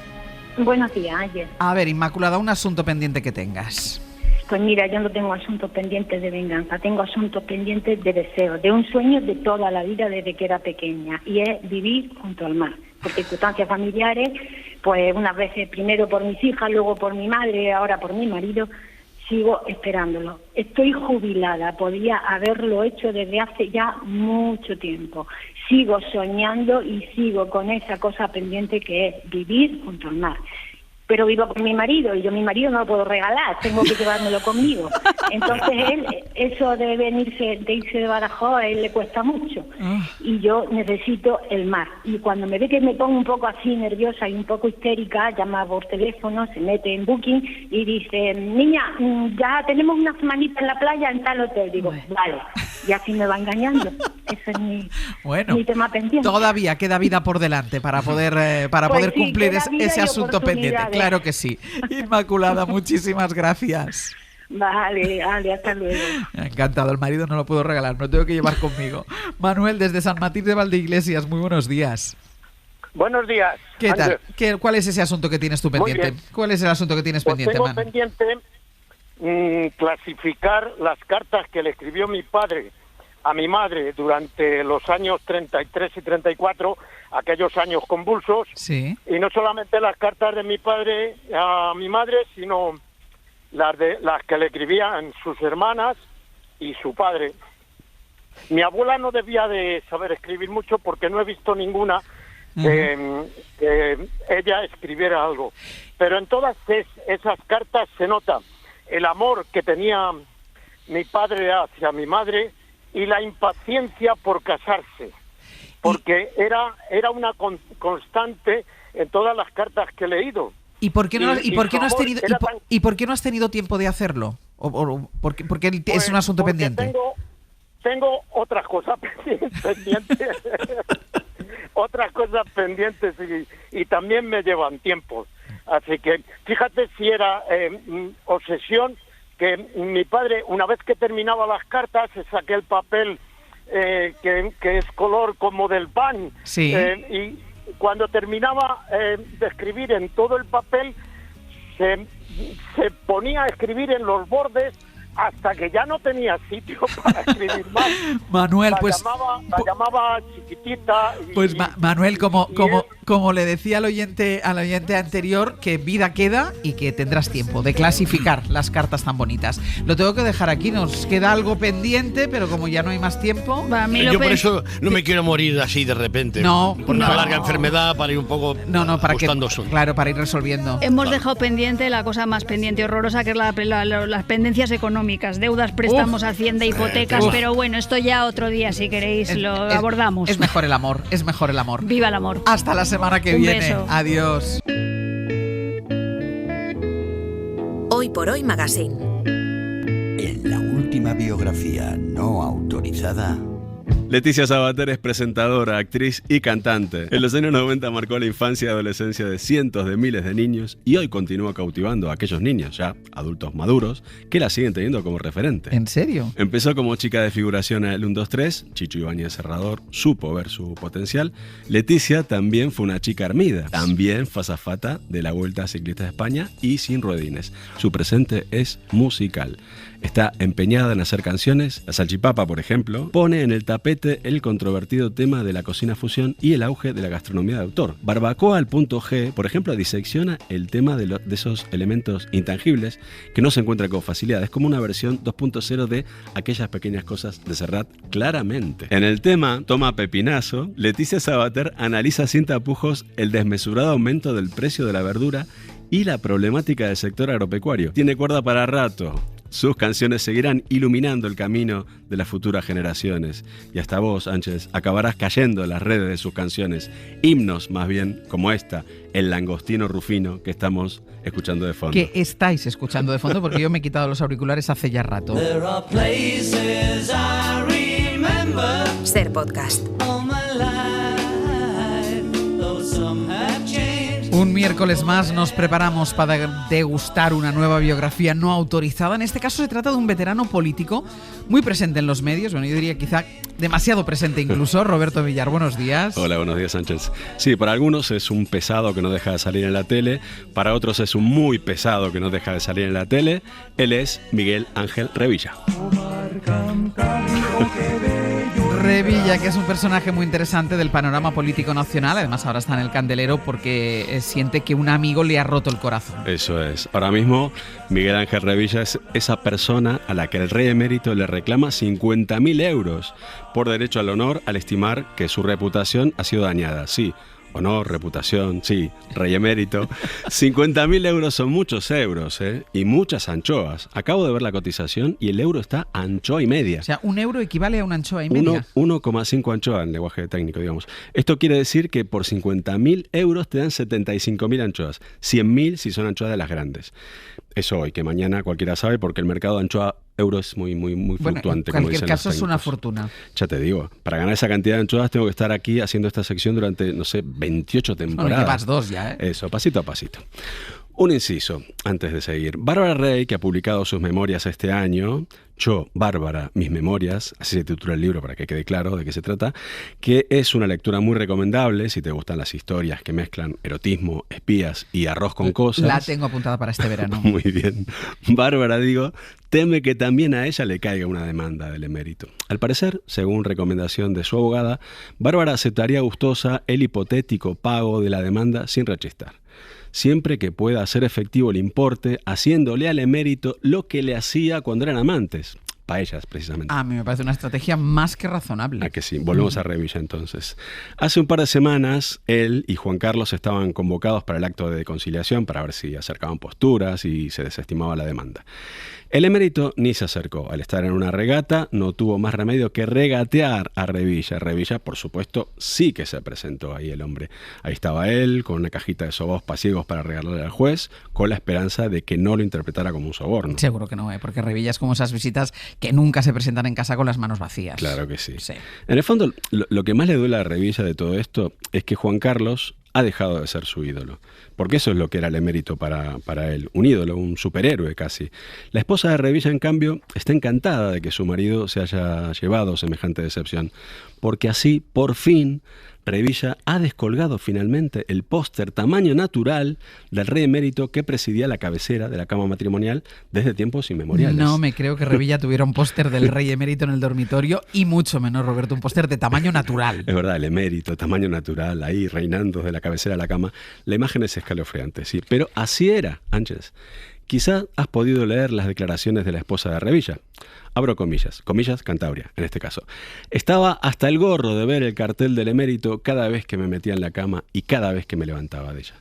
Buenos días, ayer. A ver, Inmaculada, un asunto pendiente que tengas. Pues mira, yo no tengo asuntos pendientes de venganza, tengo asuntos pendientes de deseo, de un sueño de toda la vida desde que era pequeña, y es vivir junto al mar. Por circunstancias familiares, pues unas veces primero por mis hijas, luego por mi madre, ahora por mi marido, sigo esperándolo. Estoy jubilada, podría haberlo hecho desde hace ya mucho tiempo. Sigo soñando y sigo con esa cosa pendiente que es vivir junto al mar. Pero vivo con mi marido y yo mi marido no lo puedo regalar, tengo que llevármelo conmigo. Entonces él, eso de irse de Badajoz, a él le cuesta mucho. Y yo necesito el mar. Y cuando me ve que me pongo un poco así nerviosa y un poco histérica, llama por teléfono, se mete en Booking y dice, niña, ya tenemos una semanita en la playa en tal hotel. Digo, vale, y así me va engañando. Ese es mi tema pendiente. Todavía queda vida por delante para poder sí, cumplir ese asunto pendiente. oportunidades. Claro que sí. Inmaculada, muchísimas gracias. Vale, hasta luego. Encantado, el marido no lo puedo regalar, me lo tengo que llevar conmigo. Manuel, desde San Matías de Valdeiglesias, muy buenos días. Buenos días. ¿Qué tal? ¿Cuál es ese asunto que tienes tú pendiente? ¿Cuál es el asunto que tienes pendiente, tengo Manu? pendiente clasificar las cartas que le escribió mi padre a mi madre durante los años 33 y 34, aquellos años convulsos. Sí. Y no solamente las cartas de mi padre a mi madre, sino las que le escribían sus hermanas y su padre. Mi abuela no debía de saber escribir mucho porque no he visto ninguna que ella escribiera algo. Pero en todas esas cartas se nota el amor que tenía mi padre hacia mi madre y la impaciencia por casarse, porque era una constante en todas las cartas que he leído. ¿Y por qué no has tenido tiempo de hacerlo? Porque es un asunto pendiente. Tengo otras cosas pendientes. Otras cosas pendientes y también me llevan tiempo. Así que fíjate si era obsesión que mi padre, una vez que terminaba las cartas, se saqué el papel que es color como del pan. Sí. Y cuando terminaba de escribir en todo el papel, se ponía a escribir en los bordes hasta que ya no tenía sitio para escribir más. Manuel, la llamaba chiquitita. Manuel, como le decía al oyente anterior, que vida queda y que tendrás tiempo de clasificar las cartas tan bonitas. Lo tengo que dejar aquí, nos queda algo pendiente, pero como ya no hay más tiempo... Yo por eso no me quiero morir así de repente. No, por una larga enfermedad, para ir un poco para ir resolviendo. Hemos dejado pendiente la cosa más pendiente y horrorosa, que es las pendencias económicas, deudas, préstamos, hacienda, hipotecas, pero bueno, esto ya otro día, si queréis, lo abordamos. Es mejor el amor, es mejor el amor. Viva el amor. Hasta la semana que viene. Beso. Adiós. Hoy por Hoy Magazine. En la última biografía no autorizada... Leticia Sabater es presentadora, actriz y cantante. En los años 90 marcó la infancia y adolescencia de cientos de miles de niños y hoy continúa cautivando a aquellos niños, ya adultos maduros, que la siguen teniendo como referente. ¿En serio? Empezó como chica de figuración en el 1, 2, 3, Chicho Ibáñez Serrador supo ver su potencial. Leticia también fue una chica armida, también fue azafata de la Vuelta Ciclista de España y sin ruedines. Su presente es musical. Está empeñada en hacer canciones. La Salchipapa, por ejemplo, pone en el tapete el controvertido tema de la cocina fusión y el auge de la gastronomía de autor. Barbacoa al punto G, por ejemplo, disecciona el tema de esos elementos intangibles que no se encuentran con facilidad. Es como una versión 2.0 de aquellas pequeñas cosas de Serrat, claramente. En el tema Toma Pepinazo, Leticia Sabater analiza sin tapujos el desmesurado aumento del precio de la verdura y la problemática del sector agropecuario. Tiene cuerda para rato. Sus canciones seguirán iluminando el camino de las futuras generaciones. Y hasta vos, Sánchez, acabarás cayendo en las redes de sus canciones. Himnos, más bien, como esta, El Langostino Rufino, que estamos escuchando de fondo. Que estáis escuchando de fondo, porque yo me he quitado los auriculares hace ya rato. Ser Podcast. Un miércoles más nos preparamos para degustar una nueva biografía no autorizada. En este caso se trata de un veterano político muy presente en los medios. Bueno, yo diría quizá demasiado presente incluso. Roberto Villar, buenos días. Hola, buenos días, Sánchez. Sí, para algunos es un pesado que no deja de salir en la tele. Para otros es un muy pesado que no deja de salir en la tele. Él es Miguel Ángel Revilla. Revilla, que es un personaje muy interesante del panorama político nacional. Además ahora está en el candelero porque siente que un amigo le ha roto el corazón. Eso es. Ahora mismo Miguel Ángel Revilla es esa persona a la que el rey emérito le reclama 50.000 euros por derecho al honor, al estimar que su reputación ha sido dañada. Sí, honor, reputación, sí, rey emérito. 50.000 euros son muchos euros, y muchas anchoas. Acabo de ver la cotización y el euro está a anchoa y media. O sea, un euro equivale a una anchoa y media. 1,5 anchoas en lenguaje técnico, digamos. Esto quiere decir que por 50.000 euros te dan 75.000 anchoas. 100.000 si son anchoas de las grandes. Eso hoy, que mañana cualquiera sabe, porque el mercado de anchoa euro es muy fluctuante. En cualquier caso es una fortuna. Ya te digo, para ganar esa cantidad de anchoas tengo que estar aquí haciendo esta sección durante, no sé, 28 temporadas. Bueno, llevas 2 ya, Eso, pasito a pasito. Un inciso, antes de seguir. Bárbara Rey, que ha publicado sus memorias este año, Yo, Bárbara, mis memorias, así se titula el libro para que quede claro de qué se trata, que es una lectura muy recomendable si te gustan las historias que mezclan erotismo, espías y arroz con cosas. La tengo apuntada para este verano. Muy bien. Bárbara, digo, teme que también a ella le caiga una demanda del emérito. Al parecer, según recomendación de su abogada, Bárbara aceptaría gustosa el hipotético pago de la demanda sin rechistar, siempre que pueda hacer efectivo el importe, haciéndole al emérito lo que le hacía cuando eran amantes. Para ellas, precisamente. A mí me parece una estrategia más que razonable. ¿A que sí? Volvemos a Revilla, entonces. Hace un par de semanas, él y Juan Carlos estaban convocados para el acto de conciliación para ver si acercaban posturas y se desestimaba la demanda. El emérito ni se acercó. Al estar en una regata, no tuvo más remedio que regatear a Revilla. Revilla, por supuesto, sí que se presentó ahí el hombre. Ahí estaba él, con una cajita de sobos pasiegos para regalarle al juez, con la esperanza de que no lo interpretara como un soborno. Seguro que no, porque Revilla es como esas visitas que nunca se presentan en casa con las manos vacías. Claro que sí. En el fondo, lo que más le duele a Revilla de todo esto es que Juan Carlos ha dejado de ser su ídolo, porque eso es lo que era el emérito para él, un ídolo, un superhéroe casi. La esposa de Revilla, en cambio, está encantada de que su marido se haya llevado semejante decepción, porque así, por fin, Revilla ha descolgado finalmente el póster tamaño natural del rey emérito que presidía la cabecera de la cama matrimonial desde tiempos inmemoriales. No me creo que Revilla tuviera un póster del rey emérito en el dormitorio, y mucho menos, Roberto, un póster de tamaño natural. Es verdad, el emérito, tamaño natural, ahí reinando desde la cabecera de la cama. La imagen es escalofriante, sí, pero así era, Ángels. Quizá has podido leer las declaraciones de la esposa de Revilla. Abro comillas, comillas Cantabria, en este caso. Estaba hasta el gorro de ver el cartel del emérito cada vez que me metía en la cama y cada vez que me levantaba de ella.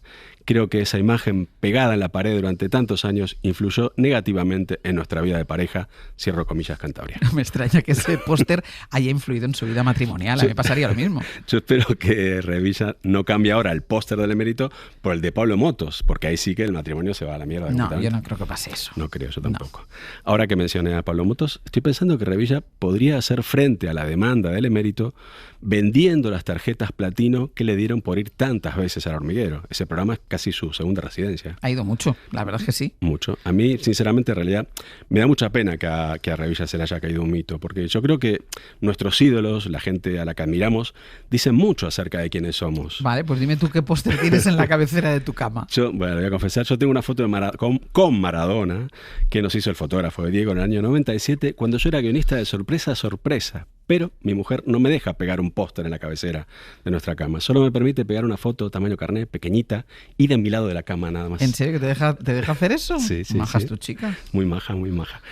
Creo que esa imagen pegada en la pared durante tantos años influyó negativamente en nuestra vida de pareja. Cierro comillas Cantabria. No me extraña que ese póster haya influido en su vida matrimonial. A mí me pasaría lo mismo. Yo espero que Revilla no cambie ahora el póster del emérito por el de Pablo Motos, porque ahí sí que el matrimonio se va a la mierda. No, yo no creo que pase eso. No creo, yo tampoco. No. Ahora que mencioné a Pablo Motos, estoy pensando que Revilla podría hacer frente a la demanda del emérito vendiendo las tarjetas platino que le dieron por ir tantas veces al Hormiguero. Ese programa es casi su segunda residencia. Ha ido mucho, la verdad es que sí. Mucho. A mí, sinceramente, en realidad, me da mucha pena que a Revilla se le haya caído un mito, porque yo creo que nuestros ídolos, la gente a la que admiramos, dicen mucho acerca de quiénes somos. Vale, pues dime tú qué póster tienes en la cabecera de tu cama. Bueno, le voy a confesar, yo tengo una foto de con Maradona, que nos hizo el fotógrafo de Diego en el año 97, cuando yo era guionista de Sorpresa, Sorpresa. Pero mi mujer no me deja pegar un póster en la cabecera de nuestra cama. Solo me permite pegar una foto tamaño carnet, pequeñita, y de mi lado de la cama nada más. ¿En serio que te deja hacer eso? Sí, sí. Maja sí. Es tu chica. Muy maja, muy maja.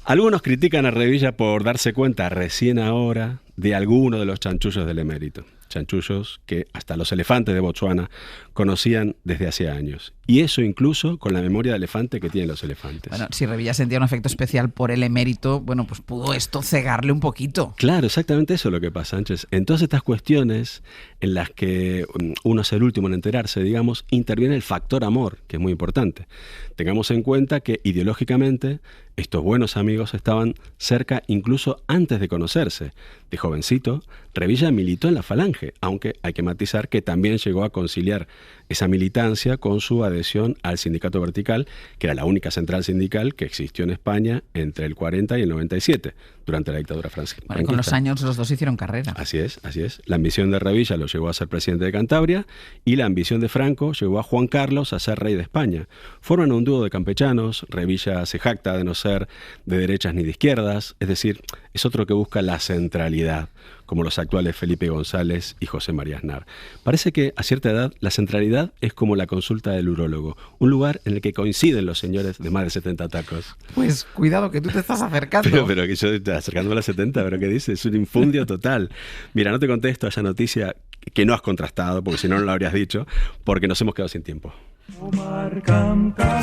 Algunos critican a Revilla por darse cuenta recién ahora de alguno de los chanchullos del emérito. Chanchullos que hasta los elefantes de Botsuana conocían desde hace años. Y eso incluso con la memoria de elefante que tienen los elefantes. Bueno, si Revilla sentía un afecto especial por el emérito, bueno, pues pudo esto cegarle un poquito. Claro, exactamente eso es lo que pasa, Sánchez. En todas estas cuestiones en las que uno es el último en enterarse, digamos, interviene el factor amor, que es muy importante. Tengamos en cuenta que ideológicamente estos buenos amigos estaban cerca incluso antes de conocerse. De jovencito, Revilla militó en la Falange, aunque hay que matizar que también llegó a conciliar esa militancia con su adhesión al Sindicato Vertical, que era la única central sindical que existió en España entre el 40 y el 97, durante la dictadura franquista. Bueno, con los años los dos hicieron carrera. Así es, así es. La ambición de Revilla lo llevó a ser presidente de Cantabria y la ambición de Franco llevó a Juan Carlos a ser rey de España. Forman un dúo de campechanos. Revilla se jacta de no ser de derechas ni de izquierdas, es decir, es otro que busca la centralidad, como los actuales Felipe González y José María Aznar. Parece que a cierta edad la centralidad es como la consulta del urólogo, un lugar en el que coinciden los señores de más de 70 tacos. Pues cuidado que tú te estás acercando. Pero que yo acercándome a los 70, ¿pero qué dices? Es un infundio total. Mira, no te contesto a esa noticia que no has contrastado, porque si no, no lo habrías dicho, porque nos hemos quedado sin tiempo.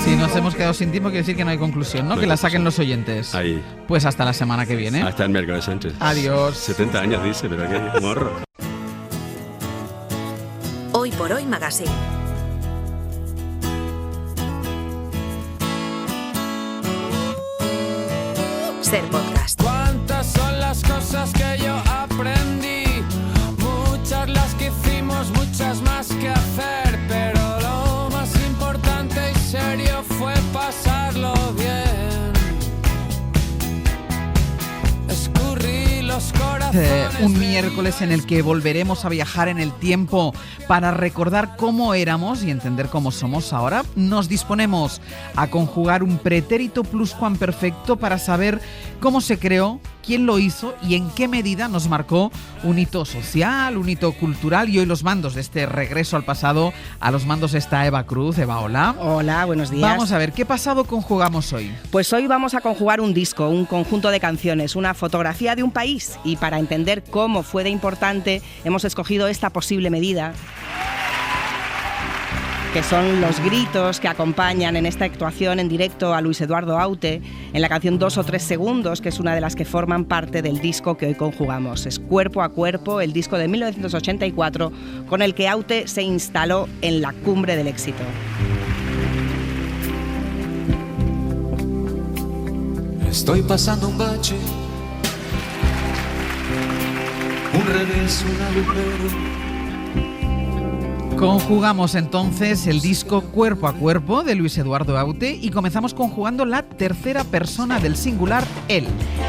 Si nos hemos quedado sin tiempo, quiere decir que no hay conclusión, ¿no? Que la saquen los oyentes. Ahí. Pues hasta la semana que viene. Hasta el miércoles, Sánchez. Adiós. 70 años dice, pero qué morro. Hoy por Hoy Magazine. Ser podcast. ¿Cuántas son las cosas que yo aprendí? Muchas las que hicimos, muchas más que hacer, pero lo más importante es serio fue pasarlo bien. Escurrí los corazones. Un miércoles en el que volveremos a viajar en el tiempo para recordar cómo éramos y entender cómo somos ahora. Nos disponemos a conjugar un pretérito pluscuamperfecto para saber cómo se creó, quién lo hizo y en qué medida nos marcó un hito social, un hito cultural. Y hoy los mandos de este regreso al pasado, a los mandos está Eva Cruz. Eva, hola. Hola, buenos días. Vamos a ver, ¿qué pasado conjugamos hoy? Pues hoy vamos a conjugar un disco, un conjunto de canciones, una fotografía de un país. Y para entender cómo fue de importante, hemos escogido esta posible medida, que son los gritos que acompañan en esta actuación en directo a Luis Eduardo Aute en la canción 2 o 3 segundos, que es una de las que forman parte del disco que hoy conjugamos. Es Cuerpo a Cuerpo, el disco de 1984 con el que Aute se instaló en la cumbre del éxito. Estoy pasando un bache, un revés, un agujero. Conjugamos entonces el disco Cuerpo a Cuerpo de Luis Eduardo Aute y comenzamos conjugando la tercera persona del singular él.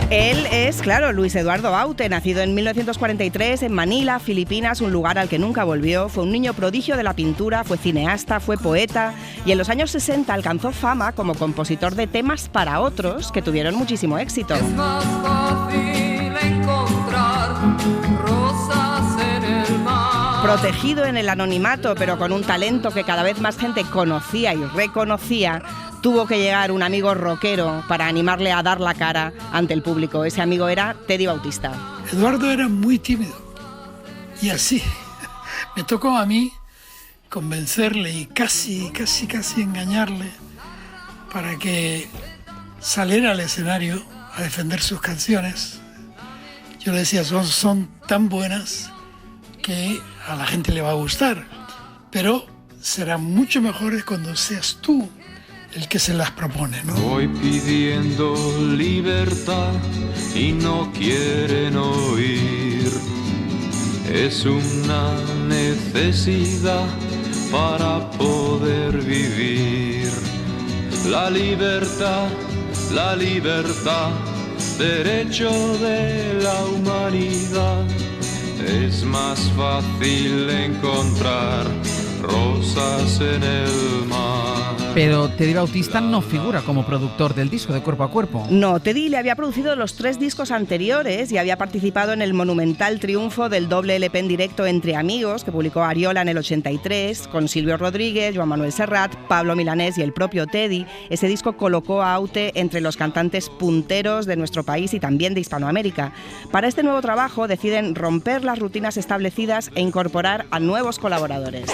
Él es, claro, Luis Eduardo Aute, nacido en 1943 en Manila, Filipinas, un lugar al que nunca volvió. Fue un niño prodigio de la pintura, fue cineasta, fue poeta y en los años 60 alcanzó fama como compositor de temas para otros que tuvieron muchísimo éxito. Es más fácil encontrar rosas en el mar. Protegido en el anonimato, pero con un talento que cada vez más gente conocía y reconocía, tuvo que llegar un amigo rockero para animarle a dar la cara ante el público. Ese amigo era Teddy Bautista. Eduardo era muy tímido y así me tocó a mí convencerle y casi engañarle para que saliera al escenario a defender sus canciones. Yo le decía, son tan buenas que a la gente le va a gustar, pero serán mucho mejores cuando seas tú el que se las propone, ¿no? Voy pidiendo libertad y no quieren oír. Es una necesidad para poder vivir. La libertad, derecho de la humanidad. Es más fácil encontrar rosas en el mar. Pero Teddy Bautista no figura como productor del disco de Cuerpo a Cuerpo. No, Teddy le había producido los 3 discos anteriores y había participado en el monumental triunfo del doble LP en directo Entre Amigos, que publicó Ariola en el 83, con Silvio Rodríguez, Joan Manuel Serrat, Pablo Milanés y el propio Teddy. Ese disco colocó a Aute entre los cantantes punteros de nuestro país y también de Hispanoamérica. Para este nuevo trabajo deciden romper las rutinas establecidas e incorporar a nuevos colaboradores.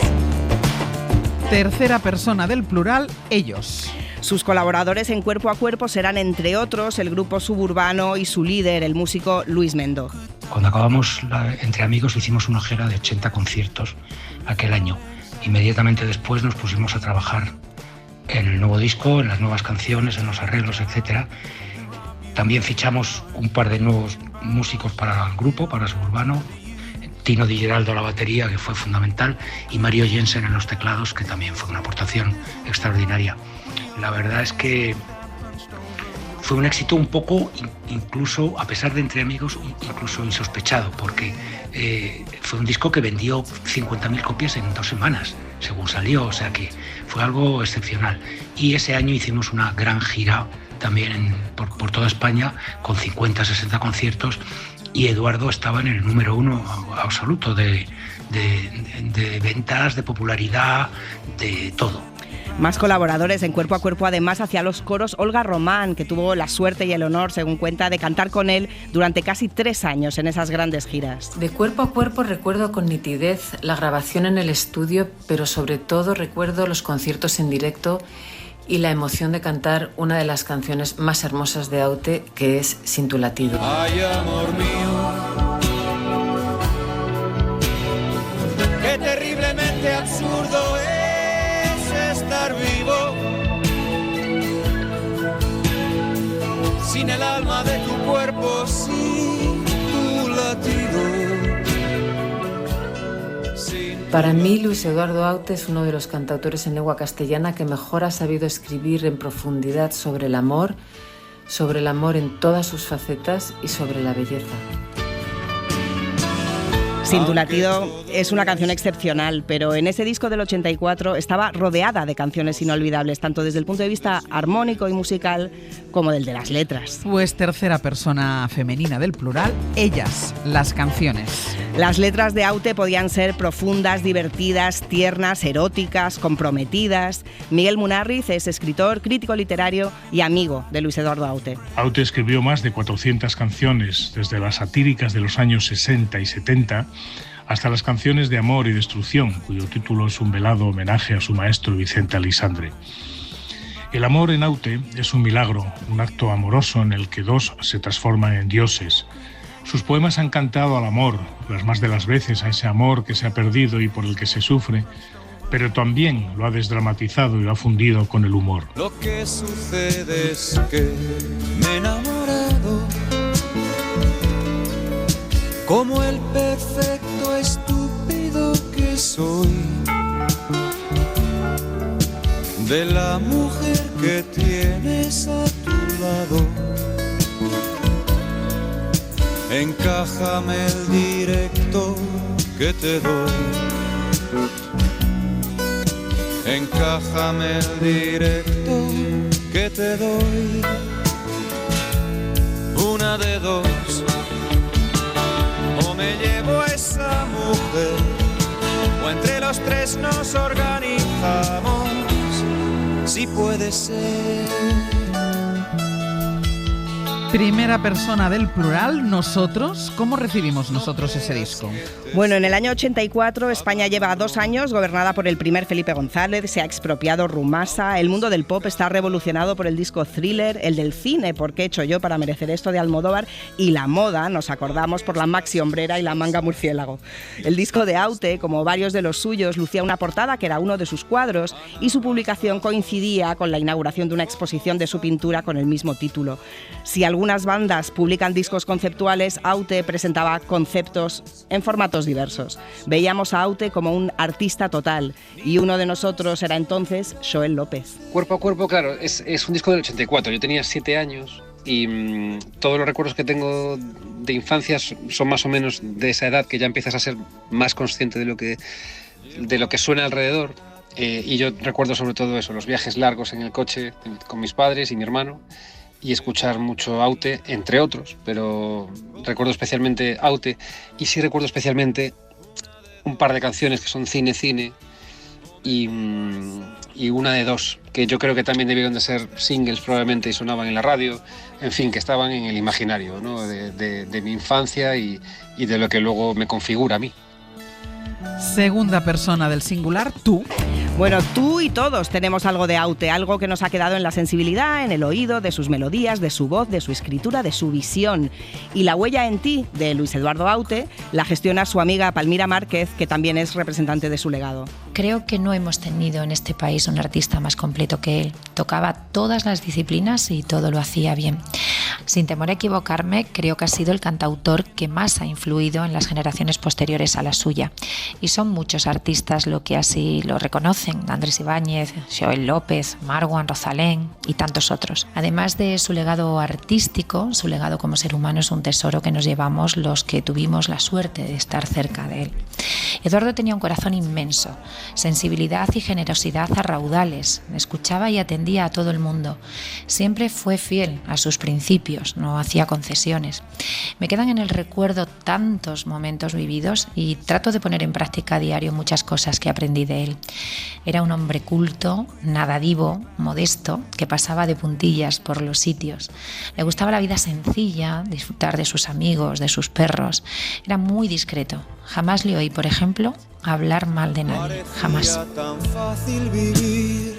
Tercera persona del plural, ellos. Sus colaboradores en Cuerpo a Cuerpo serán, entre otros, el grupo Suburbano y su líder, el músico Luis Mendo. Cuando acabamos Entre Amigos hicimos una gira de 80 conciertos aquel año. Inmediatamente después nos pusimos a trabajar en el nuevo disco, en las nuevas canciones, en los arreglos, etc. También fichamos un par de nuevos músicos para el grupo, para Suburbano. Tino Di Geraldo a la batería, que fue fundamental, y Mario Jensen en los teclados, que también fue una aportación extraordinaria. La verdad es que fue un éxito un poco, incluso, a pesar de Entre Amigos, incluso insospechado, porque fue un disco que vendió 50.000 copias en 2 semanas, según salió, o sea que fue algo excepcional. Y ese año hicimos una gran gira también por toda España, con 50-60 conciertos, y Eduardo estaba en el número 1 absoluto de ventas, de popularidad, de todo. Más colaboradores en Cuerpo a Cuerpo, además, hacia los coros Olga Román, que tuvo la suerte y el honor, según cuenta, de cantar con él durante casi 3 años en esas grandes giras. De Cuerpo a Cuerpo recuerdo con nitidez la grabación en el estudio, pero sobre todo recuerdo los conciertos en directo y la emoción de cantar una de las canciones más hermosas de Aute, que es Sin tu latido. Ay, amor mío, qué terriblemente absurdo es estar vivo sin el alma de tu cuerpo, sin tu latido, sin Para mí, Luis Eduardo Aute es uno de los cantautores en lengua castellana que mejor ha sabido escribir en profundidad sobre el amor en todas sus facetas y sobre la belleza. Sin tu latido es una canción excepcional, pero en ese disco del 84 estaba rodeada de canciones inolvidables, tanto desde el punto de vista armónico y musical como del de las letras. Pues tercera persona femenina del plural, ellas, las canciones. Las letras de Aute podían ser profundas, divertidas, tiernas, eróticas, comprometidas. Miguel Munarriz es escritor, crítico literario y amigo de Luis Eduardo Aute. Aute escribió más de 400 canciones, desde las satíricas de los años 60 y 70 hasta las canciones de amor y destrucción, cuyo título es un velado homenaje a su maestro Vicente Aleixandre. El amor en Aute es un milagro, un acto amoroso en el que dos se transforman en dioses. Sus poemas han cantado al amor, las más de las veces a ese amor que se ha perdido y por el que se sufre, pero también lo ha desdramatizado y lo ha fundido con el humor. Lo que sucede es que me he enamorado como el perfecto estúpido que soy de la mujer que tienes a tu lado. Encájame el directo que te doy. Encájame el directo que te doy. Una de dos. O me llevo a esa mujer, o entre los tres nos organizamos, si puede ser. Primera persona del plural, nosotros. ¿Cómo recibimos nosotros ese disco? Bueno, en el año 84 España lleva 2 años gobernada por el primer Felipe González, se ha expropiado Rumasa, el mundo del pop está revolucionado por el disco Thriller, el del cine, ¿por qué he hecho yo para merecer esto?, de Almodóvar, y la moda, nos acordamos, por la maxi hombrera y la manga murciélago. El disco de Aute, como varios de los suyos, lucía una portada que era uno de sus cuadros y su publicación coincidía con la inauguración de una exposición de su pintura con el mismo título. Si algunas bandas publican discos conceptuales, Aute presentaba conceptos en formatos diversos. Veíamos a Aute como un artista total y uno de nosotros era entonces Joel López. Cuerpo a cuerpo, claro, es un disco del 84. Yo tenía 7 años y todos los recuerdos que tengo de infancia son más o menos de esa edad, que ya empiezas a ser más consciente de lo que suena alrededor. Y yo recuerdo sobre todo eso, los viajes largos en el coche con mis padres y mi hermano, y escuchar mucho Aute, entre otros, pero recuerdo especialmente Aute, y sí recuerdo especialmente un par de canciones que son Cine, y una de dos, que yo creo que también debieron de ser singles probablemente y sonaban en la radio, en fin, que estaban en el imaginario, ¿no?, de mi infancia y de lo que luego me configura a mí. Segunda persona del singular, tú. Bueno, tú y todos tenemos algo de Aute, algo que nos ha quedado en la sensibilidad, en el oído, de sus melodías, de su voz, de su escritura, de su visión. Y La huella en ti, de Luis Eduardo Aute, la gestiona su amiga Palmira Márquez, que también es representante de su legado. Creo que no hemos tenido en este país un artista más completo que él. Tocaba todas las disciplinas y todo lo hacía bien. Sin temor a equivocarme, creo que ha sido el cantautor que más ha influido en las generaciones posteriores a la suya. Y son muchos artistas los que así lo reconocen. Andrés Ibáñez, Joel López, Marwan, Rosalén y tantos otros. Además de su legado artístico, su legado como ser humano es un tesoro que nos llevamos los que tuvimos la suerte de estar cerca de él. Eduardo tenía un corazón inmenso, sensibilidad y generosidad a raudales, escuchaba y atendía a todo el mundo. Siempre fue fiel a sus principios, no hacía concesiones. Me quedan en el recuerdo tantos momentos vividos y trato de poner en práctica a diario muchas cosas que aprendí de él. Era un hombre culto, nadadivo, modesto, que pasaba de puntillas por los sitios. Le gustaba la vida sencilla, disfrutar de sus amigos, de sus perros. Era muy discreto. Jamás le oí, por ejemplo, hablar mal de nadie. Jamás. Tan fácil vivir.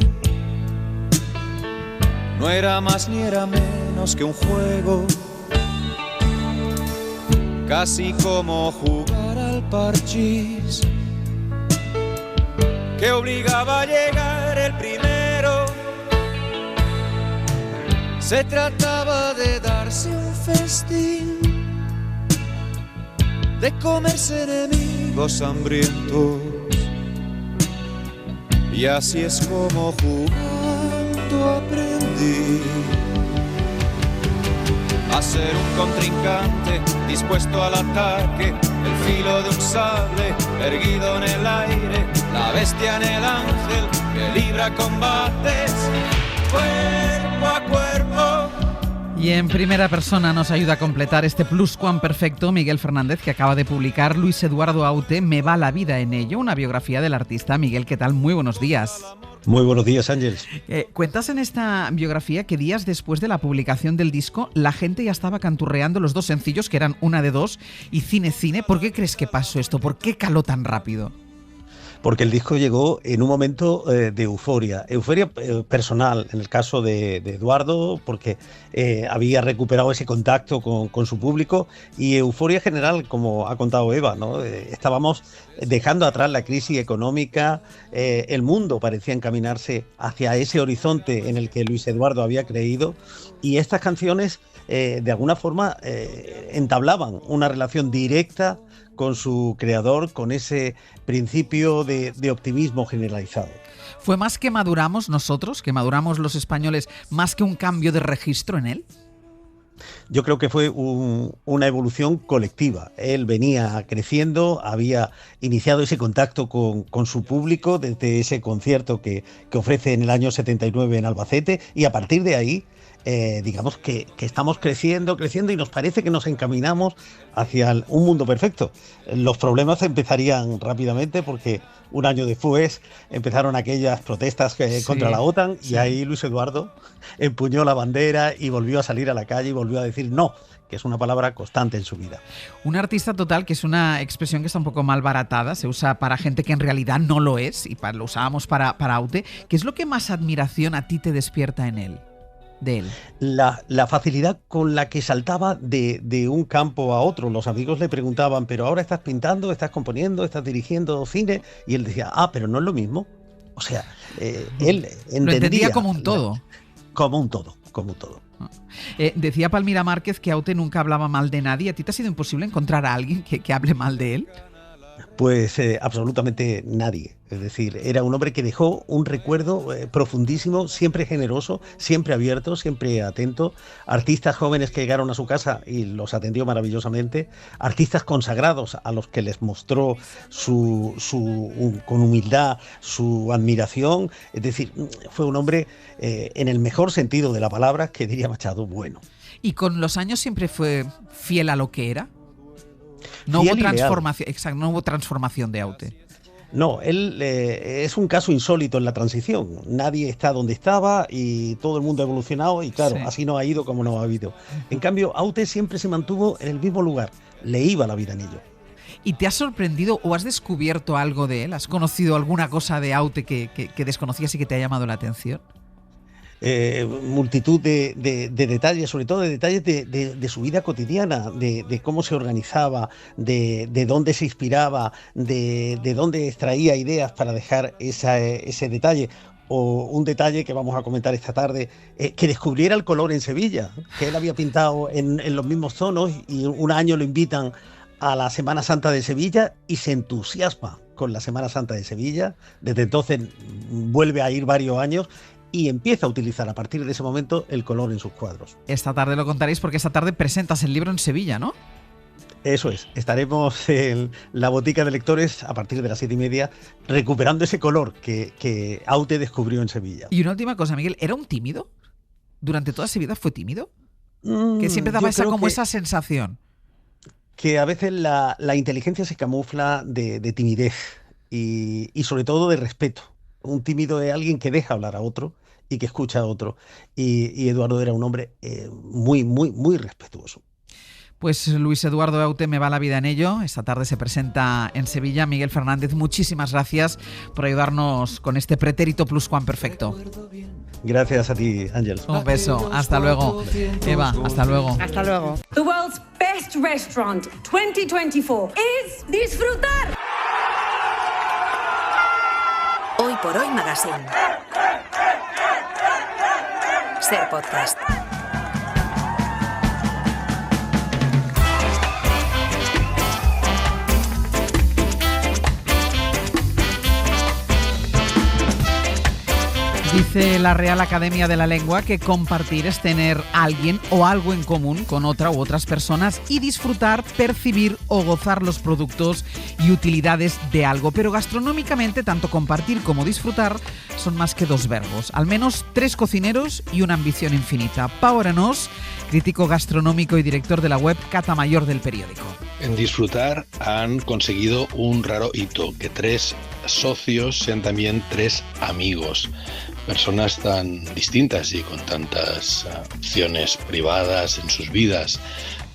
No era más ni era menos que un juego, casi como jugar al parchís, que obligaba a llegar el primero. Se trataba de darse un festín, de comerse enemigos hambrientos, y así es como jugando aprendí a ser un contrincante dispuesto al ataque, el filo de un sable erguido en el aire, la bestia en el ángel que libra combates cuerpo a cuerpo. Y en primera persona nos ayuda a completar este pluscuamperfecto Miguel Fernández, que acaba de publicar Luis Eduardo Aute, Me va la vida en ello, una biografía del artista. Miguel, ¿qué tal? Muy buenos días. Muy buenos días, Ángeles. Cuentas en esta biografía que días después de la publicación del disco, la gente ya estaba canturreando los dos sencillos, que eran Una de dos y Cine Cine. ¿Por qué crees que pasó esto? ¿Por qué caló tan rápido? Porque el disco llegó en un momento de euforia personal, en el caso de Eduardo, porque había recuperado ese contacto con su público, y euforia general, como ha contado Eva, ¿no? Estábamos dejando atrás la crisis económica, el mundo parecía encaminarse hacia ese horizonte en el que Luis Eduardo había creído, y estas canciones de alguna forma entablaban una relación directa con su creador, con ese principio de optimismo generalizado. ¿Fue más que maduramos nosotros, que maduramos los españoles, más que un cambio de registro en él? Yo creo que fue una evolución colectiva. Él venía creciendo, había iniciado ese contacto con su público desde ese concierto que ofrece en el año 79 en Albacete, y a partir de ahí digamos que estamos creciendo y nos parece que nos encaminamos hacia un mundo perfecto. Los problemas empezarían rápidamente porque un año después empezaron aquellas protestas contra la OTAN, y ahí Luis Eduardo empuñó la bandera y volvió a salir a la calle y volvió a decir no, que es una palabra constante en su vida. Un artista total, que es una expresión que está un poco malbaratada, se usa para gente que en realidad no lo es, y lo usábamos para Aute. ¿Qué es lo que más admiración a ti te despierta en él? De él. La facilidad con la que saltaba de un campo a otro. Los amigos le preguntaban, pero ahora estás pintando, estás componiendo, estás dirigiendo cine, y él decía, pero no es lo mismo. O sea, él lo entendía como un todo. Como un todo. Decía Palmira Márquez que Aute nunca hablaba mal de nadie. ¿A ti te ha sido imposible encontrar a alguien que hable mal de él? Pues absolutamente nadie. Es decir, era un hombre que dejó un recuerdo profundísimo, siempre generoso, siempre abierto, siempre atento. Artistas jóvenes que llegaron a su casa y los atendió maravillosamente. Artistas consagrados a los que les mostró con humildad su admiración. Es decir, fue un hombre en el mejor sentido de la palabra, que diría Machado, bueno. ¿Y con los años siempre fue fiel a lo que era? No hubo transformación, exacto, no hubo transformación de Aute. No, él es un caso insólito en la transición. Nadie está donde estaba y todo el mundo ha evolucionado, y claro, así no ha ido como no ha habido. En cambio, Aute siempre se mantuvo en el mismo lugar, le iba la vida en ello. ¿Y te has sorprendido o has descubierto algo de él? ¿Has conocido alguna cosa de Aute que desconocías y que te ha llamado la atención? Multitud de detalles, sobre todo de detalles de su vida cotidiana, de cómo se organizaba, de dónde se inspiraba, de dónde extraía ideas para dejar ese detalle. O un detalle que vamos a comentar esta tarde, que descubriera el color en Sevilla, que él había pintado en los mismos tonos, y un año lo invitan a la Semana Santa de Sevilla y se entusiasma con la Semana Santa de Sevilla. Desde entonces vuelve a ir varios años y empieza a utilizar a partir de ese momento el color en sus cuadros. Esta tarde lo contaréis, porque esta tarde presentas el libro en Sevilla, ¿no? Eso es, estaremos en la botica de lectores a partir de las 7:30 recuperando ese color que Aute descubrió en Sevilla. Y una última cosa, Miguel, ¿era un tímido? ¿Durante toda su vida fue tímido? Que siempre daba esa sensación. Que a veces la inteligencia se camufla de timidez y sobre todo de respeto. Un tímido es alguien que deja hablar a otro y que escucha a otro. Y Eduardo era un hombre muy, muy, muy respetuoso. Pues Luis Eduardo Aute, Me va la vida en ello. Esta tarde se presenta en Sevilla. Miguel Fernández, muchísimas gracias por ayudarnos con este pretérito pluscuamperfecto. Gracias a ti, Ángel. Un beso. Hasta luego. Eva, hasta luego. Hasta luego. The world's best restaurant 2024 is disfrutar. Hoy por Hoy Magazine. Ser podcast. Dice la Real Academia de la Lengua que compartir es tener alguien o algo en común con otra u otras personas y disfrutar, percibir o gozar los productos y utilidades de algo. Pero gastronómicamente, tanto compartir como disfrutar son más que dos verbos. Al menos 3 cocineros y una ambición infinita. Pau Arenós, crítico gastronómico y director de la web Cata Mayor del periódico. En Disfrutar han conseguido un raro hito, que 3 socios sean también 3 amigos. Personas tan distintas y con tantas opciones privadas en sus vidas,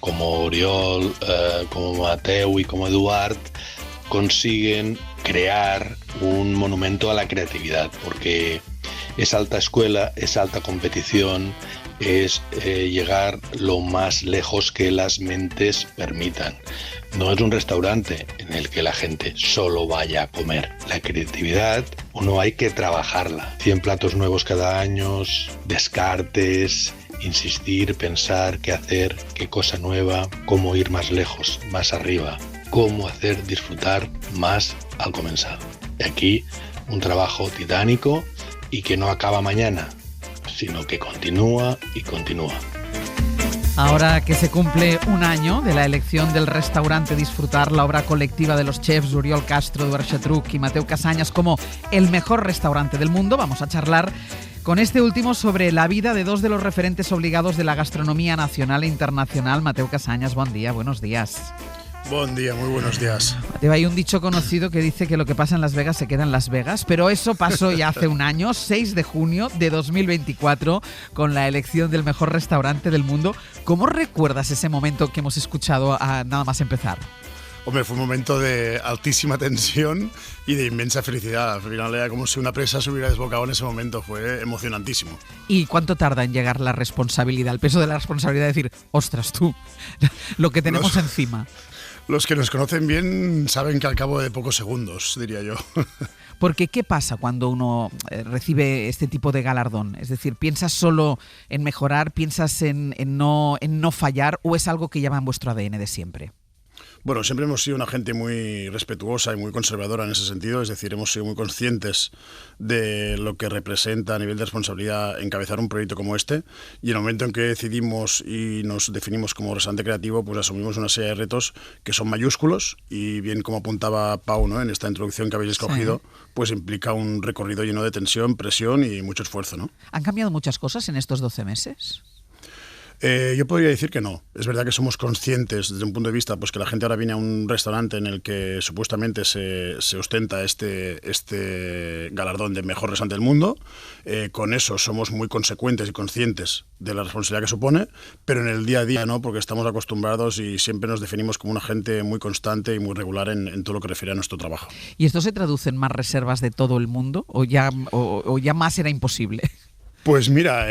como Oriol, como Mateu y como Eduard, consiguen crear un monumento a la creatividad, porque es alta escuela, es alta competición, es llegar lo más lejos que las mentes permitan. No es un restaurante en el que la gente solo vaya a comer. La creatividad, uno hay que trabajarla. 100 platos nuevos cada año, descartes, insistir, pensar qué hacer, qué cosa nueva, cómo ir más lejos, más arriba, cómo hacer disfrutar más al comenzar. Y aquí un trabajo titánico y que no acaba mañana, sino que continúa y continúa. Ahora que se cumple un año de la elección del restaurante Disfrutar, la obra colectiva de los chefs Oriol Castro, Eduard Xatruch y Mateu Casañas como el mejor restaurante del mundo, vamos a charlar con este último sobre la vida de 2 de los referentes obligados de la gastronomía nacional e internacional. Mateu Casañas, buen día, buenos días. Buen día, muy buenos días. Mateu, hay un dicho conocido que dice que lo que pasa en Las Vegas se queda en Las Vegas, pero eso pasó ya hace un año, 6 de junio de 2024, con la elección del mejor restaurante del mundo. ¿Cómo recuerdas ese momento que hemos escuchado nada más empezar? Hombre, fue un momento de altísima tensión y de inmensa felicidad. Al final era como si una presa se hubiera desbocado en ese momento, fue emocionantísimo. ¿Y cuánto tarda en llegar la responsabilidad, el peso de la responsabilidad de decir, ostras tú, lo que tenemos encima? Los que nos conocen bien saben que al cabo de pocos segundos, diría yo. Porque ¿qué pasa cuando uno recibe este tipo de galardón? Es decir, ¿piensas solo en mejorar, piensas en no fallar o es algo que llama en vuestro ADN de siempre? Bueno, siempre hemos sido una gente muy respetuosa y muy conservadora en ese sentido, es decir, hemos sido muy conscientes de lo que representa a nivel de responsabilidad encabezar un proyecto como este, y en el momento en que decidimos y nos definimos como restaurante creativo, pues asumimos una serie de retos que son mayúsculos y bien como apuntaba Pau, ¿no?, en esta introducción que habéis escogido, sí, pues implica un recorrido lleno de tensión, presión y mucho esfuerzo, ¿no? ¿Han cambiado muchas cosas en estos 12 meses? Yo podría decir que no. Es verdad que somos conscientes desde un punto de vista, pues que la gente ahora viene a un restaurante en el que supuestamente se ostenta este galardón de mejor restaurante del mundo. Con eso somos muy consecuentes y conscientes de la responsabilidad que supone, pero en el día a día no, porque estamos acostumbrados y siempre nos definimos como una gente muy constante y muy regular en todo lo que refiere a nuestro trabajo. ¿Y esto se traduce en más reservas de todo el mundo o ya más era imposible? Pues mira,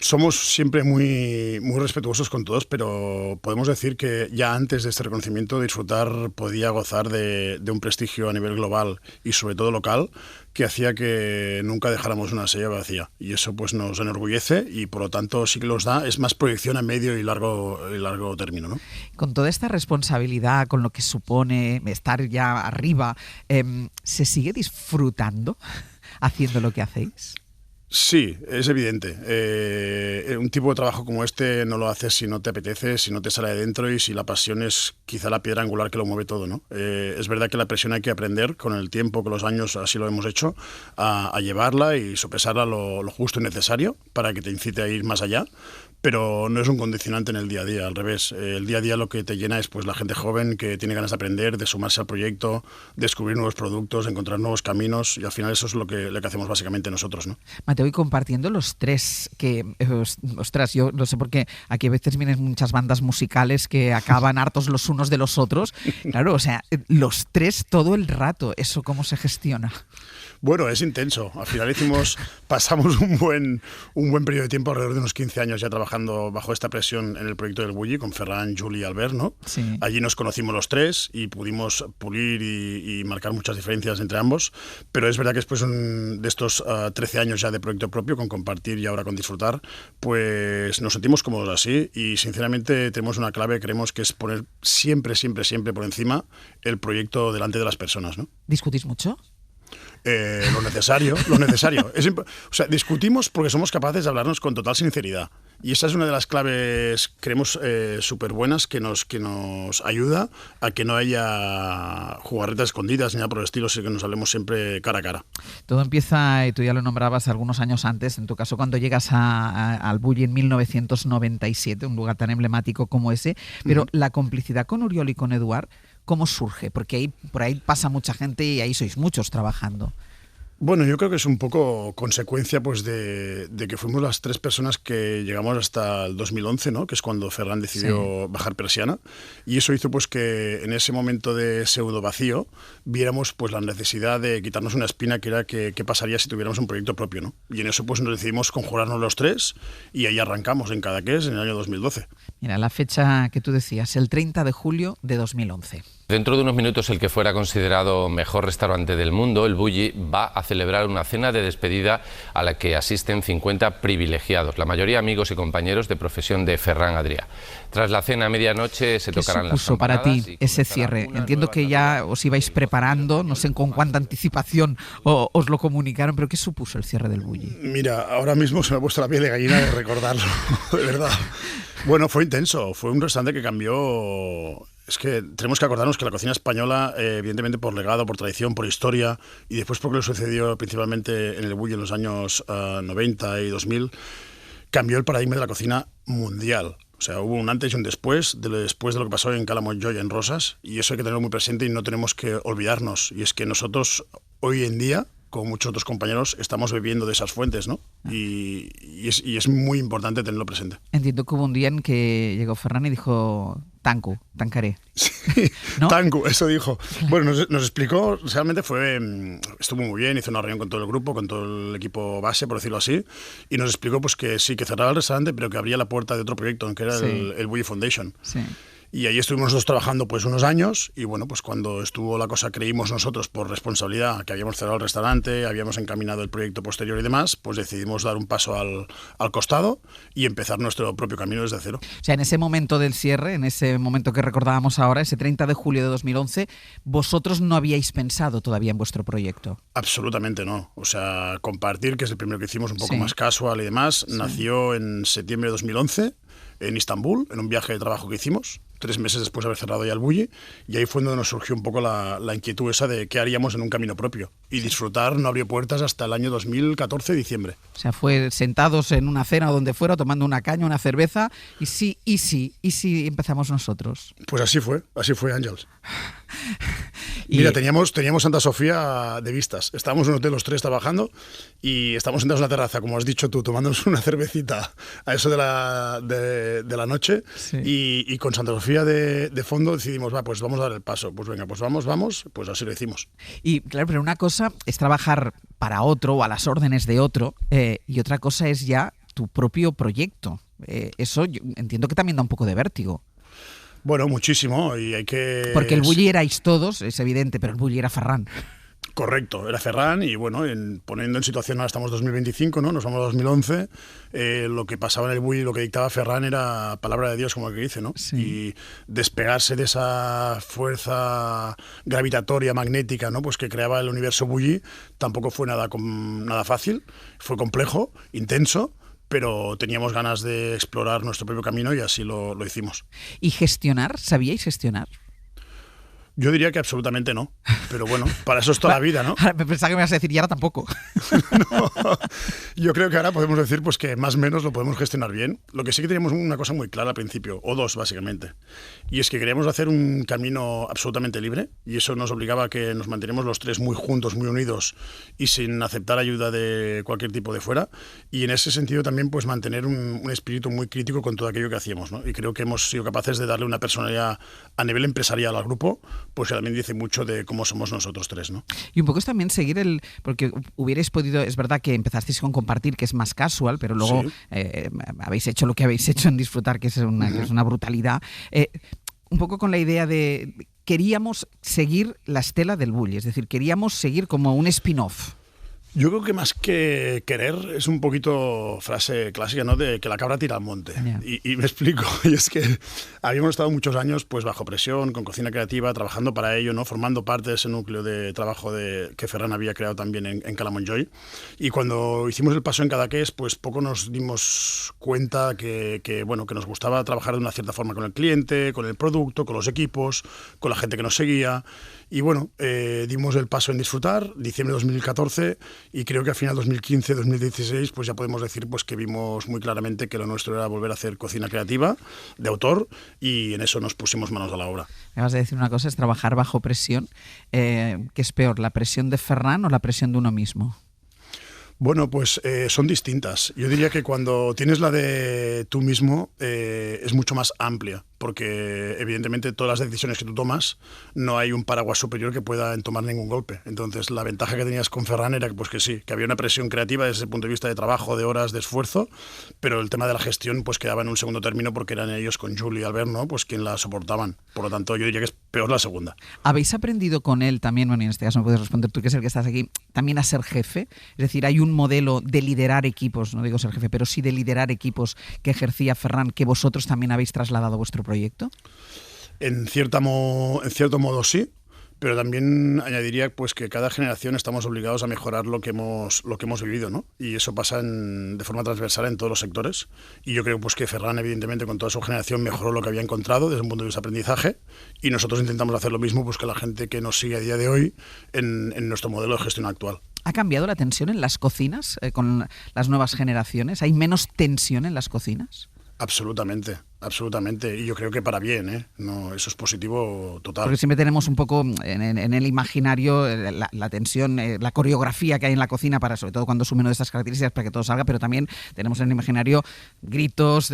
somos siempre muy, muy respetuosos con todos, pero podemos decir que ya antes de este reconocimiento Disfrutar podía gozar de un prestigio a nivel global y sobre todo local que hacía que nunca dejáramos una silla vacía. Y eso pues nos enorgullece y por lo tanto sí que nos da, es más proyección a medio y largo término, ¿no? Con toda esta responsabilidad, con lo que supone estar ya arriba, ¿se sigue disfrutando haciendo lo que hacéis? Sí, es evidente. Un tipo de trabajo como este no lo haces si no te apetece, si no te sale de dentro y si la pasión es quizá la piedra angular que lo mueve todo, ¿no? Es verdad que la presión hay que aprender con el tiempo, con los años, así lo hemos hecho, a llevarla y sopesarla lo justo y necesario para que te incite a ir más allá. Pero no es un condicionante en el día a día, al revés. El día a día lo que te llena es pues la gente joven que tiene ganas de aprender, de sumarse al proyecto, descubrir nuevos productos, encontrar nuevos caminos y al final eso es lo que hacemos básicamente nosotros, ¿no? Mateu, y compartiendo los 3 que, ostras, yo no sé por qué aquí a veces vienen muchas bandas musicales que acaban hartos los unos de los otros. Claro, o sea, los 3 todo el rato, ¿eso cómo se gestiona? Bueno, es intenso. Al final pasamos un buen periodo de tiempo, alrededor de unos 15 años ya trabajando bajo esta presión en el proyecto del Bulli con Ferran, Juli y Albert, ¿no? Sí. Allí nos conocimos los 3 y pudimos pulir y marcar muchas diferencias entre ambos, pero es verdad que después de estos 13 años ya de proyecto propio, con compartir y ahora con disfrutar, pues nos sentimos cómodos así y sinceramente tenemos una clave, creemos que es poner siempre por encima el proyecto delante de las personas, ¿no? ¿Discutís mucho? lo necesario. O sea, discutimos porque somos capaces de hablarnos con total sinceridad. Y esa es una de las claves, creemos, súper buenas que nos ayuda a que no haya jugarretas escondidas ni nada por el estilo, sino que nos hablemos siempre cara a cara. Todo empieza, y tú ya lo nombrabas algunos años antes, en tu caso cuando llegas al Bulli en 1997, un lugar tan emblemático como ese, pero la complicidad con Oriol y con Eduard, ¿cómo surge? Porque por ahí pasa mucha gente y ahí sois muchos trabajando. Bueno, yo creo que es un poco consecuencia pues de que fuimos las 3 personas que llegamos hasta el 2011, ¿no? Que es cuando Ferran decidió bajar persiana, y eso hizo pues que en ese momento de pseudo vacío viéramos pues la necesidad de quitarnos una espina, que era qué pasaría si tuviéramos un proyecto propio, ¿no? Y en eso pues nos decidimos conjurarnos los 3 y ahí arrancamos en Cadaqués en el año 2012. Mira, la fecha que tú decías, el 30 de julio de 2011. Dentro de unos minutos, el que fuera considerado mejor restaurante del mundo, el Bulli, va a celebrar una cena de despedida a la que asisten 50 privilegiados, la mayoría amigos y compañeros de profesión de Ferran Adrià. Tras la cena a medianoche se tocarán las campanadas. ¿Qué supuso para ti ese cierre? Entiendo que ya os ibais preparando, no sé con cuánta anticipación os lo comunicaron, pero ¿qué supuso el cierre del Bulli? Mira, ahora mismo se me ha puesto la piel de gallina de recordarlo, de verdad. Bueno, fue intenso, fue un restaurante que cambió. Es que tenemos que acordarnos que la cocina española, evidentemente por legado, por tradición, por historia, y después porque lo sucedió principalmente en el Bulli en los años 90 y 2000, cambió el paradigma de la cocina mundial. O sea, hubo un antes y un después de lo que pasó en Cala Montjuïc, en Rosas, y eso hay que tenerlo muy presente y no tenemos que olvidarnos. Y es que nosotros, hoy en día, como muchos otros compañeros, estamos bebiendo de esas fuentes, ¿no? Y es muy importante tenerlo presente. Entiendo que hubo un día en que llegó Ferran y dijo: tancaré. Sí, ¿no? Tanku, eso dijo. Bueno, nos explicó, realmente estuvo muy bien, hizo una reunión con todo el grupo, con todo el equipo base, por decirlo así, y nos explicó pues que sí, que cerraba el restaurante, pero que abría la puerta de otro proyecto, que era el Bulli Foundation. Sí. Y ahí estuvimos nosotros trabajando pues unos años, y bueno, pues cuando estuvo la cosa, creímos nosotros por responsabilidad que habíamos cerrado el restaurante, habíamos encaminado el proyecto posterior y demás, pues decidimos dar un paso al costado y empezar nuestro propio camino desde cero. O sea, en ese momento del cierre, en ese momento que recordábamos ahora, ese 30 de julio de 2011, vosotros no habíais pensado todavía en vuestro proyecto. Absolutamente no. O sea, Compartir, que es el primero que hicimos, un poco más casual y demás, nació en septiembre de 2011 en Istambul, en un viaje de trabajo que hicimos, 3 meses después de haber cerrado ya el Bulli, y ahí fue donde nos surgió un poco la inquietud esa de qué haríamos en un camino propio. Y disfrutar no abrió puertas hasta el año 2014, diciembre. O sea, fue sentados en una cena o donde fuera, tomando una caña, una cerveza, y sí empezamos nosotros. Pues así fue, Ángels. Mira, teníamos Santa Sofía de vistas. Estábamos en un hotel los 3 trabajando y estábamos sentados en una terraza, como has dicho tú, tomándonos una cervecita a eso de la noche, y con Santa Sofía de fondo decidimos, pues vamos a dar el paso. Pues venga, pues vamos, pues así lo hicimos. Y claro, pero una cosa es trabajar para otro o a las órdenes de otro, y otra cosa es ya tu propio proyecto. Eso yo entiendo que también da un poco de vértigo. Bueno, muchísimo, y hay que... Porque el Bulli erais todos, es evidente, pero el Bulli era Ferran. Correcto, era Ferran, y bueno, poniendo en situación, ahora estamos en 2025, ¿no? Nos vamos a 2011, lo que pasaba en el Bulli, lo que dictaba Ferran era palabra de Dios, como el que dice, ¿no? Sí. Y despegarse de esa fuerza gravitatoria, magnética, ¿no? Pues que creaba el universo Bulli, tampoco fue nada fácil, fue complejo, intenso, pero teníamos ganas de explorar nuestro propio camino y así lo hicimos. ¿Y gestionar? ¿Sabíais gestionar? Yo diría que absolutamente no, pero bueno, para eso es toda la vida, ¿no? Me pensaba que me ibas a decir, y ahora tampoco. No, yo creo que ahora podemos decir pues que más o menos lo podemos gestionar bien. Lo que sí que teníamos una cosa muy clara al principio, o dos básicamente, y es que queríamos hacer un camino absolutamente libre, y eso nos obligaba a que nos manteniéramos los 3 muy juntos, muy unidos, y sin aceptar ayuda de cualquier tipo de fuera, y en ese sentido también pues mantener un espíritu muy crítico con todo aquello que hacíamos, ¿no? Y creo que hemos sido capaces de darle una personalidad a nivel empresarial al grupo, pues también dice mucho de cómo somos nosotros 3, ¿no? Y un poco es también seguir porque hubierais podido, es verdad que empezasteis con Compartir, que es más casual, pero luego habéis hecho lo que habéis hecho en Disfrutar, que es una brutalidad. Un poco con la idea de queríamos seguir la estela del Bulli, es decir, queríamos seguir como un spin-off. Yo creo que más que querer es un poquito frase clásica, ¿no? De que la cabra tira al monte. Yeah. Y me explico. Y es que habíamos estado muchos años pues bajo presión, con cocina creativa, trabajando para ello, ¿no? Formando parte de ese núcleo de trabajo que Ferran había creado también en Calamonjoy. Y cuando hicimos el paso en Cadaqués, pues poco nos dimos cuenta que nos gustaba trabajar de una cierta forma con el cliente, con el producto, con los equipos, con la gente que nos seguía. Y bueno, dimos el paso en disfrutar, diciembre de 2014, y creo que a final 2015-2016 pues ya podemos decir pues que vimos muy claramente que lo nuestro era volver a hacer cocina creativa, de autor, y en eso nos pusimos manos a la obra. Me vas a decir una cosa, es trabajar bajo presión. ¿Qué es peor, la presión de Ferran o la presión de uno mismo? Bueno, pues son distintas. Yo diría que cuando tienes la de tú mismo es mucho más amplia, porque evidentemente todas las decisiones que tú tomas no hay un paraguas superior que pueda tomar ningún golpe. Entonces la ventaja que tenías con Ferran era pues que sí, que había una presión creativa desde el punto de vista de trabajo, de horas, de esfuerzo, pero el tema de la gestión pues quedaba en un segundo término porque eran ellos con Juli y Albert, ¿no? Pues quien la soportaban. Por lo tanto yo diría que es peor la segunda. ¿Habéis aprendido con él también, bueno, en este caso me puedes responder tú que es el que estás aquí, también a ser jefe? Es decir, hay un modelo de liderar equipos, no digo ser jefe, pero sí de liderar equipos que ejercía Ferran, que vosotros también habéis trasladado a vuestro proyecto. En cierto modo sí, pero también añadiría pues que cada generación estamos obligados a mejorar lo que hemos vivido, ¿no? Y eso pasa de forma transversal en todos los sectores. Y yo creo pues que Ferran, evidentemente, con toda su generación mejoró lo que había encontrado desde un punto de vista de aprendizaje, y nosotros intentamos hacer lo mismo pues que la gente que nos sigue a día de hoy en nuestro modelo de gestión actual. ¿Ha cambiado la tensión en las cocinas con las nuevas generaciones? ¿Hay menos tensión en las cocinas? Absolutamente, absolutamente. Y yo creo que para bien, ¿eh? No, eso es positivo total. Porque siempre tenemos un poco en el imaginario la tensión, la coreografía que hay en la cocina, para sobre todo cuando asume una de estas características para que todo salga, pero también tenemos en el imaginario gritos,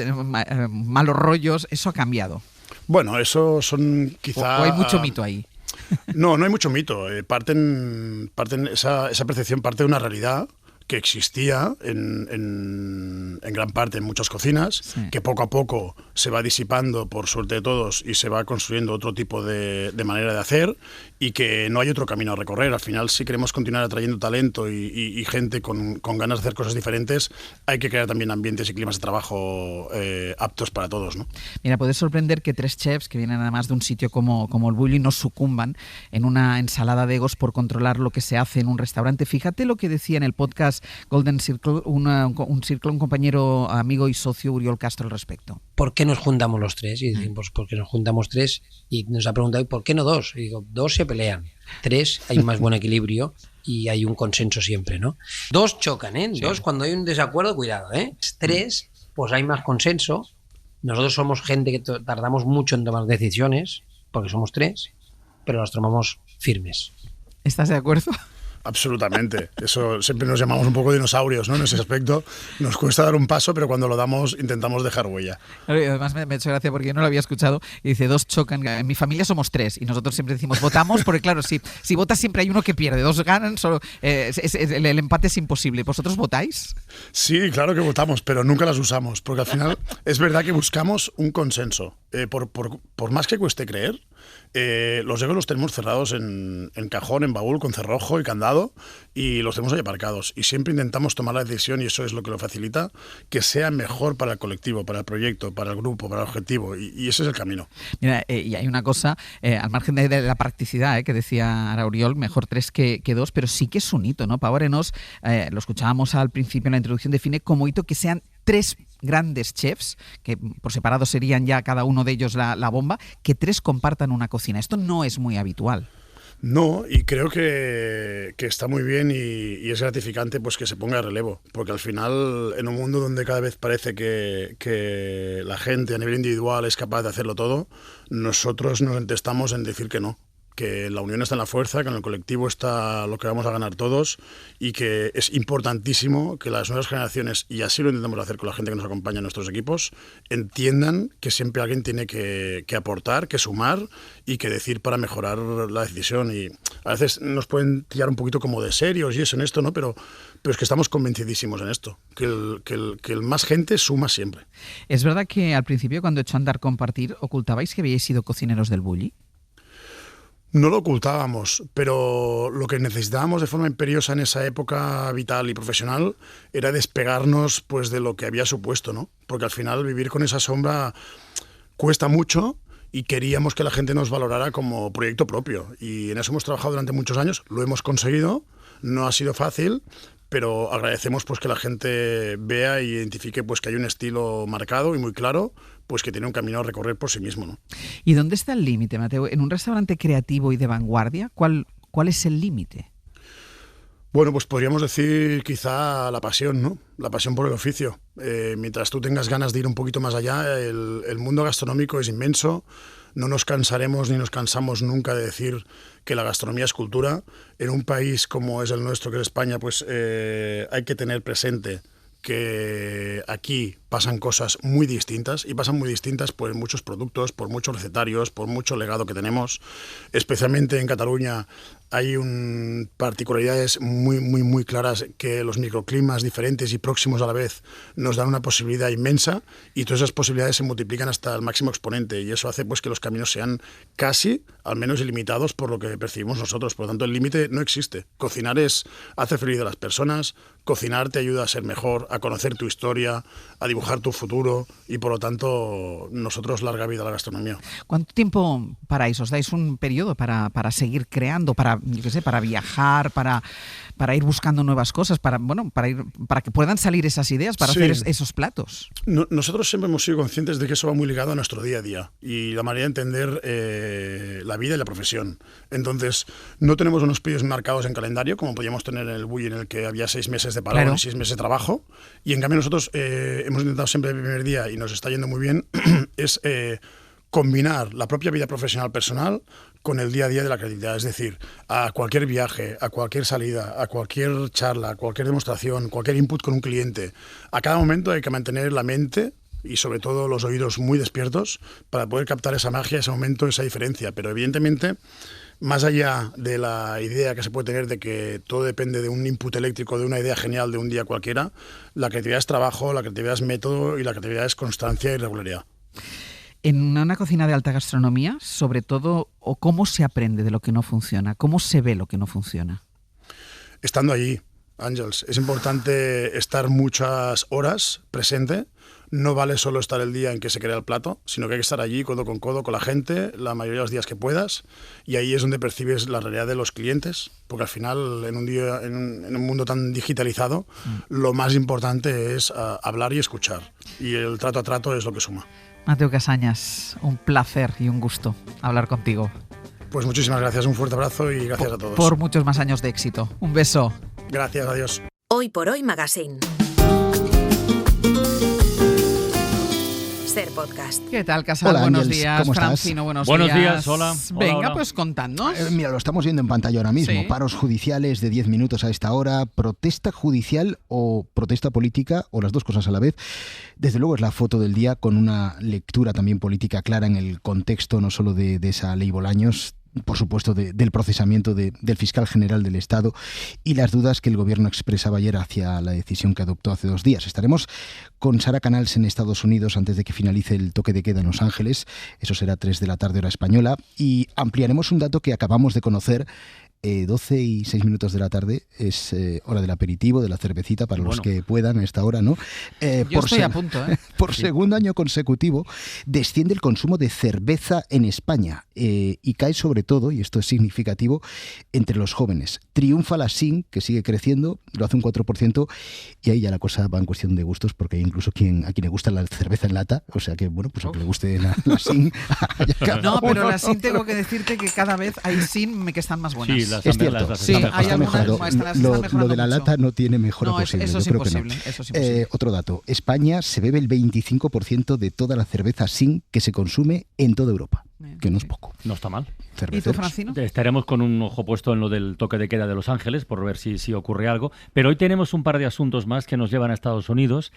malos rollos. ¿Eso ha cambiado? Bueno, eso son quizá... ¿O hay mucho mito ahí? No hay mucho mito. Esa percepción parte de una realidad que existía en gran parte en muchas cocinas, sí, que poco a poco se va disipando por suerte de todos y se va construyendo otro tipo de manera de hacer, y que no hay otro camino a recorrer. Al final, si queremos continuar atrayendo talento y gente con ganas de hacer cosas diferentes, hay que crear también ambientes y climas de trabajo aptos para todos, ¿no? Mira, puede sorprender que 3 chefs que vienen además de un sitio como el Bulli no sucumban en una ensalada de egos por controlar lo que se hace en un restaurante. Fíjate lo que decía en el podcast Golden Circle un compañero, amigo y socio, Uriol Castro, al respecto. ¿Por qué nos juntamos los 3? Y decimos, porque nos juntamos 3, y nos ha preguntado, ¿por qué no 2? Y digo, 2 se pelean, 3 hay un más buen equilibrio y hay un consenso siempre, ¿no? 2 chocan, ¿eh? 2 sí. Cuando hay un desacuerdo, cuidado, ¿eh? 3, pues hay más consenso. Nosotros somos gente que tardamos mucho en tomar decisiones, porque somos 3, pero las tomamos firmes. ¿Estás de acuerdo? Absolutamente. Eso siempre nos llamamos un poco dinosaurios, ¿no? En ese aspecto nos cuesta dar un paso, pero cuando lo damos intentamos dejar huella. Además me ha hecho gracia porque yo no lo había escuchado y dice 2 chocan. En mi familia somos 3 y nosotros siempre decimos votamos porque claro, si votas siempre hay uno que pierde, 2 ganan, solo el empate es imposible. ¿Vosotros votáis? Sí, claro que votamos, pero nunca las usamos porque al final es verdad que buscamos un consenso. Por más que cueste creer, los egos los tenemos cerrados en cajón, en baúl, con cerrojo y candado, y los tenemos ahí aparcados. Y siempre intentamos tomar la decisión, y eso es lo que lo facilita, que sea mejor para el colectivo, para el proyecto, para el grupo, para el objetivo, y ese es el camino. Mira, y hay una cosa, al margen de la practicidad, que decía Arauriol, mejor 3 que 2, pero sí que es un hito, ¿no? Pau Arenós, lo escuchábamos al principio en la introducción, define como hito que sean 3 grandes chefs, que por separado serían ya cada uno de ellos la bomba, que 3 compartan una cocina. Esto no es muy habitual. No, y creo que está muy bien y es gratificante pues que se ponga de relevo, porque al final en un mundo donde cada vez parece que la gente a nivel individual es capaz de hacerlo todo, nosotros nos entestamos en decir que no, que la unión está en la fuerza, que en el colectivo está lo que vamos a ganar todos, y que es importantísimo que las nuevas generaciones, y así lo intentamos hacer con la gente que nos acompaña en nuestros equipos, entiendan que siempre alguien tiene que aportar, que sumar y que decir para mejorar la decisión. Y a veces nos pueden tirar un poquito como de serios y eso en esto, ¿no? Pero es que estamos convencidísimos en esto, que el más gente suma siempre. ¿Es verdad que al principio, cuando echó a andar Compartir, ocultabais que habíais sido cocineros del Bulli? No lo ocultábamos, pero lo que necesitábamos de forma imperiosa en esa época vital y profesional era despegarnos pues de lo que había supuesto, ¿no? Porque al final vivir con esa sombra cuesta mucho y queríamos que la gente nos valorara como proyecto propio. Y en eso hemos trabajado durante muchos años, lo hemos conseguido, no ha sido fácil, pero agradecemos pues que la gente vea e identifique pues que hay un estilo marcado y muy claro, pues que tiene un camino a recorrer por sí mismo, ¿no? ¿Y dónde está el límite, Mateo? En un restaurante creativo y de vanguardia, ¿cuál es el límite? Bueno, pues podríamos decir quizá la pasión, ¿no? La pasión por el oficio. Mientras tú tengas ganas de ir un poquito más allá, el mundo gastronómico es inmenso. No nos cansaremos ni nos cansamos nunca de decir que la gastronomía es cultura. En un país como es el nuestro, que es España, pues hay que tener presente que aquí pasan cosas muy distintas, y pasan muy distintas por muchos productos, por muchos recetarios, por mucho legado que tenemos. Especialmente en Cataluña hay particularidades muy claras, que los microclimas diferentes y próximos a la vez nos dan una posibilidad inmensa, y todas esas posibilidades se multiplican hasta el máximo exponente, y eso hace pues que los caminos sean casi, al menos, ilimitados por lo que percibimos nosotros. Por lo tanto, el límite no existe. Cocinar hace feliz a las personas, cocinar te ayuda a ser mejor, a conocer tu historia, a dibujar tu futuro, y por lo tanto nosotros larga vida a la gastronomía. ¿Cuánto tiempo paráis? ¿Os dais un periodo para seguir creando, para viajar, para ir buscando nuevas cosas, para que puedan salir esas ideas, para hacer esos platos? Nosotros siempre hemos sido conscientes de que eso va muy ligado a nuestro día a día y la manera de entender la vida y la profesión. Entonces, no tenemos unos periodos marcados en calendario, como podíamos tener en el Bulli, en el que había 6 meses de parón, claro, y 6 meses de trabajo. Y en cambio nosotros hemos intentado siempre el primer día, y nos está yendo muy bien, es combinar la propia vida profesional personal con el día a día de la creatividad. Es decir, a cualquier viaje, a cualquier salida, a cualquier charla, a cualquier demostración, cualquier input con un cliente, a cada momento hay que mantener la mente y sobre todo los oídos muy despiertos para poder captar esa magia, ese momento, esa diferencia. Pero evidentemente, más allá de la idea que se puede tener de que todo depende de un input eléctrico, de una idea genial de un día cualquiera, la creatividad es trabajo, la creatividad es método y la creatividad es constancia y regularidad. En una cocina de alta gastronomía, sobre todo, ¿o cómo se aprende de lo que no funciona? ¿Cómo se ve lo que no funciona? Estando allí, Àngels. Es importante estar muchas horas presente. No vale solo estar el día en que se crea el plato, sino que hay que estar allí codo con codo con la gente la mayoría de los días que puedas, y ahí es donde percibes la realidad de los clientes, porque al final en un mundo tan digitalizado lo más importante es hablar y escuchar, y el trato a trato es lo que suma. Mateo Casañas, un placer y un gusto hablar contigo. Pues muchísimas gracias, un fuerte abrazo y gracias a todos. Por muchos más años de éxito. Un beso. Gracias, adiós. Hoy por Hoy Magazine. Ser Podcast. ¿Qué tal, Casal? Hola, buenos Ángels, días. ¿cómo estás? Francino, buenos días. Hola. Venga, hola. Pues contadnos. Mira, lo estamos viendo en pantalla ahora mismo. Sí. Paros judiciales de 10 minutos a esta hora. Protesta judicial o protesta política, o las dos cosas a la vez. Desde luego es la foto del día, con una lectura también política clara en el contexto no solo de esa ley Bolaños, por supuesto del procesamiento del fiscal general del Estado, y las dudas que el gobierno expresaba ayer hacia la decisión que adoptó hace 2 días. Estaremos con Sara Canals en Estados Unidos antes de que finalice el toque de queda en Los Ángeles. Eso será 3 de la tarde hora española, y ampliaremos un dato que acabamos de conocer. 12 y 6 minutos de la tarde es hora del aperitivo, de la cervecita, para los que puedan a esta hora, ¿no? Yo estoy a punto, ¿eh? Por segundo año consecutivo desciende el consumo de cerveza en España, y cae sobre todo, y esto es significativo, entre los jóvenes. Triunfa la SIN, que sigue creciendo, lo hace un 4%, y ahí ya la cosa va en cuestión de gustos, porque hay incluso a quien le gusta la cerveza en lata, o sea que, bueno, pues a que le guste la SIN. No, pero la SIN, tengo que decirte que cada vez hay SIN que están más buenas. Sí, es cierto, sí, hay está mejorado. Lo de la lata no tiene mejora posible. Eso es yo creo imposible, que no. eso es imposible. Otro dato, España se bebe el 25% de toda la cerveza SIN que se consume en toda Europa, que no es poco. No está mal. ¿Y tú, Francino? Estaremos con un ojo puesto en lo del toque de queda de Los Ángeles por ver si ocurre algo, pero hoy tenemos un par de asuntos más que nos llevan a Estados Unidos.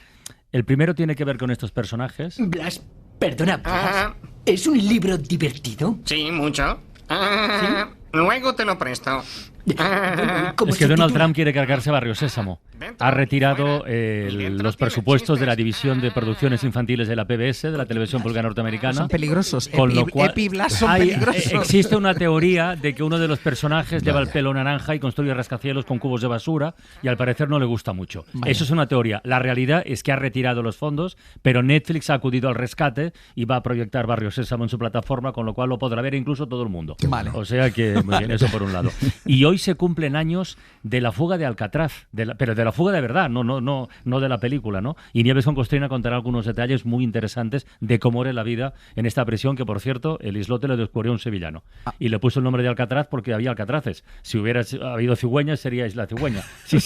El primero tiene que ver con estos personajes. Blas, perdona, Blas. ¿Es un libro divertido? Sí, mucho. ¿Sí? Luego te lo presto. Es que Donald Trump quiere cargarse Barrio Sésamo. Ha retirado los presupuestos de la división de producciones infantiles de la PBS, de la televisión pública norteamericana. Son peligrosos. Con lo cual son peligrosos. Existe una teoría de que uno de los personajes lleva el pelo naranja y construye rascacielos con cubos de basura y al parecer no le gusta mucho. Vale. Eso es una teoría. La realidad es que ha retirado los fondos, pero Netflix ha acudido al rescate y va a proyectar Barrio Sésamo en su plataforma, con lo cual lo podrá ver incluso todo el mundo. Vale. O sea que, muy bien, eso por un lado. Y hoy se cumplen años de la fuga de Alcatraz, pero de la fuga de verdad, no de la película, ¿no? Y Nieves con Costrina contará algunos detalles muy interesantes de cómo era la vida en esta prisión, que por cierto, el islote le descubrió un sevillano. Y le puso el nombre de Alcatraz porque había alcatraces. Si hubiera habido cigüeñas, sería Isla Cigüeña. Sí,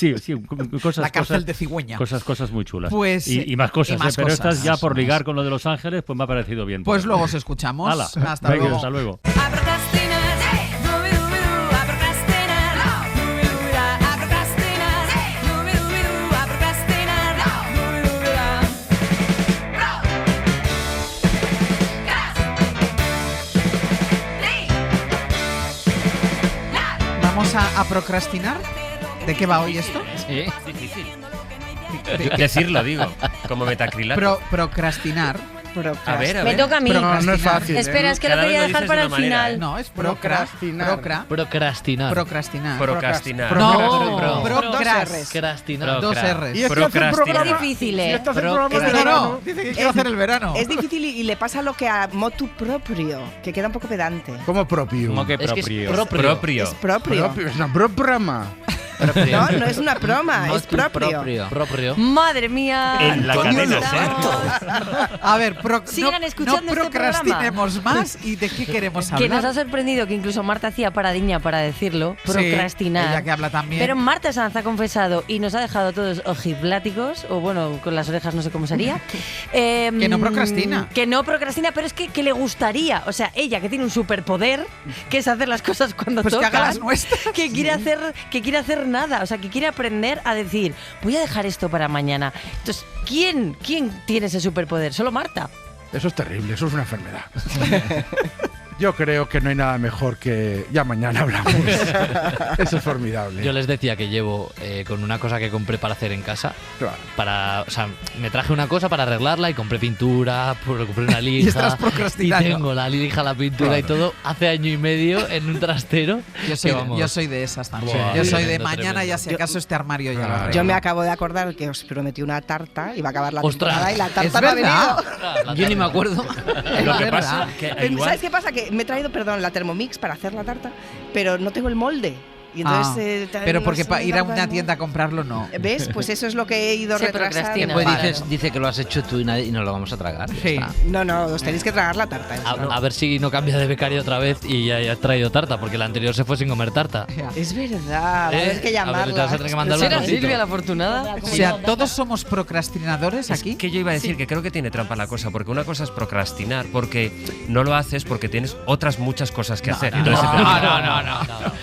cosas. La cárcel de Cigüeña. Cosas muy chulas. Pues, y más cosas, y más pero cosas. estas ya por ligar con lo de Los Ángeles, pues me ha parecido bien. Pues luego os escuchamos. Hala. Hasta Venga, luego. hasta luego. ¿Vamos a procrastinar? ¿De qué va hoy esto? Sí. Es difícil. Decirlo, digo, como metacrilato. Procrastinar. A ver. Me toca a mí. No es fácil. Espera, es que lo quería dejar para el final. No, es Procrastinar. Procrastinar. Procrastinar. No. Procrastinar. Dos R's. Y es que hace un programa- Es difícil, ¿eh? Estás en programa de No, verano. dice que quiero hacer el verano. Es difícil y le pasa lo que a motu proprio, que queda un poco pedante. ¿Cómo propio? ¿Cómo que Es que es propio? propio. Es propio. Propio, es una programa. No, no es una broma, es propio. Madre mía. En la cadena, A ver, Sigan escuchando no este procrastinemos más. ¿Y de qué queremos hablar? Que nos ha sorprendido que incluso Marta hacía paradiña para decirlo, Sí, procrastinar. ella que habla también. Pero Marta Sanz ha confesado y nos ha dejado todos ojipláticos, o bueno, con las orejas no sé cómo sería. Que no procrastina. Que no procrastina, pero es que le gustaría. O sea, ella que tiene un superpoder, que es hacer las cosas cuando Pues que tocan. haga las nuestras. Que quiere hacer nada. O sea, que quiere aprender a decir, voy a dejar esto para mañana. Entonces, ¿quién tiene ese superpoder? Solo Marta. Eso es terrible, eso es una enfermedad. Yo creo que no hay nada mejor que... Ya mañana hablamos. Eso es formidable. Yo les decía que llevo con una cosa que compré para hacer en casa. Claro. O sea, me traje una cosa para arreglarla y compré pintura, compré una lija. Y estás procrastinando. Y tengo la lija, la pintura y todo hace año y medio en un trastero. Yo soy de esas también. Buah, yo soy de tremendo, mañana, tremendo. ya si acaso este armario ya lo arreglo. Yo me acabo de acordar que os prometí una tarta y va a acabar la ¡Ostras! temporada y la Es tarta no ha verdad. venido. Yo ni me acuerdo. Lo que pasa que ¿Sabes qué pasa? Que me he traído, la Thermomix para hacer la tarta, pero no tengo el molde. Y entonces, pero porque para ir a una tienda a comprarlo no. ¿Ves? Pues eso es lo que he ido retrasando. Pues dice que lo has hecho tú y nos lo vamos a tragar. Sí. No, os tenéis que tragar la tarta. A ver si no cambia de becario otra vez y ya has traído tarta, porque la anterior se fue sin comer tarta. Es verdad, a ver que llamarla. A ver, te vas a tener que mandar ¿Será un ratito. Silvia la afortunada? O sea, todos somos procrastinadores aquí. Que yo iba a decir que creo que tiene trampa la cosa, porque una cosa es procrastinar, porque no lo haces porque tienes otras muchas cosas que hacer. Entonces,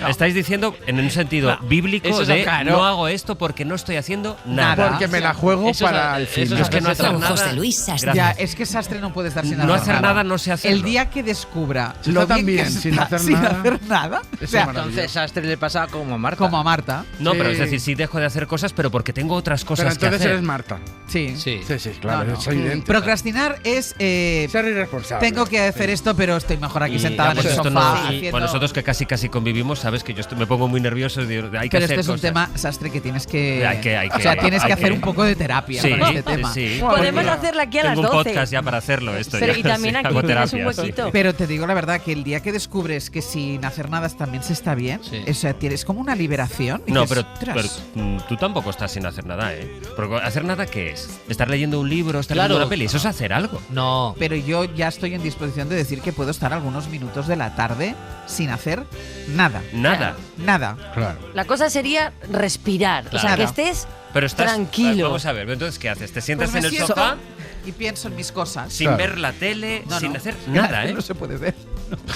No. estáis diciendo en un sentido bíblico Eso es de claro. no hago esto porque no estoy haciendo nada. Porque me la juego Eso para es- el fin. eso Es que no hacer Con nada. José Luis Sastre. Ya, es que sastre no puede estar sin No hacer nada no se hace. El día que descubra Si lo está tan bien que bien, sin está hacer sin nada. hacer nada, o sea, Entonces Sastre le pasa como a Marta. como a Marta. No, Sí. pero es decir, sí dejo de hacer cosas, pero porque tengo otras Pero cosas que entonces hacer. eres Marta. Sí. Sí. Sí, claro, No. es evidente. Procrastinar es Ser irresponsable. tengo que hacer esto, pero estoy mejor aquí Y sentada ya, en pues el esto sofá no- haciendo... Bueno, nosotros que casi convivimos, sabes que yo me pongo muy nervioso y digo, hay que Pero hacer este es un cosas. tema, Sastre, que tienes que... Hay que- o sea, tienes que hay hacer que- un poco de terapia Sí, con este tema. sí. Podemos hacerla aquí a las Tengo 12. un podcast ya para hacerlo esto. Pero ya, y también sí, aquí hago tienes un terapia, sí. huequito. Pero te digo la verdad que el día que descubres que sin hacer nada también se está bien, o sea, tienes como una liberación. y No, dices, pero "Ostras". tú tampoco estás sin hacer nada, ¿eh? Porque hacer nada, ¿qué es? ¿Estar leyendo un libro, estar Claro. viendo una peli? Eso es hacer algo. No. Pero yo ya estoy en disposición de decir que puedo estar algunos minutos de la tarde sin hacer nada. Nada. Nada. Claro. La cosa sería respirar. O sea, Claro. que estés Pero estás tranquilo. Vamos a ver, entonces ¿qué haces? ¿Te Pues sientas me en el siento sofá y pienso en mis cosas. sin Claro. ver la tele, No, sin no. hacer nada, ¿eh? No se puede ver.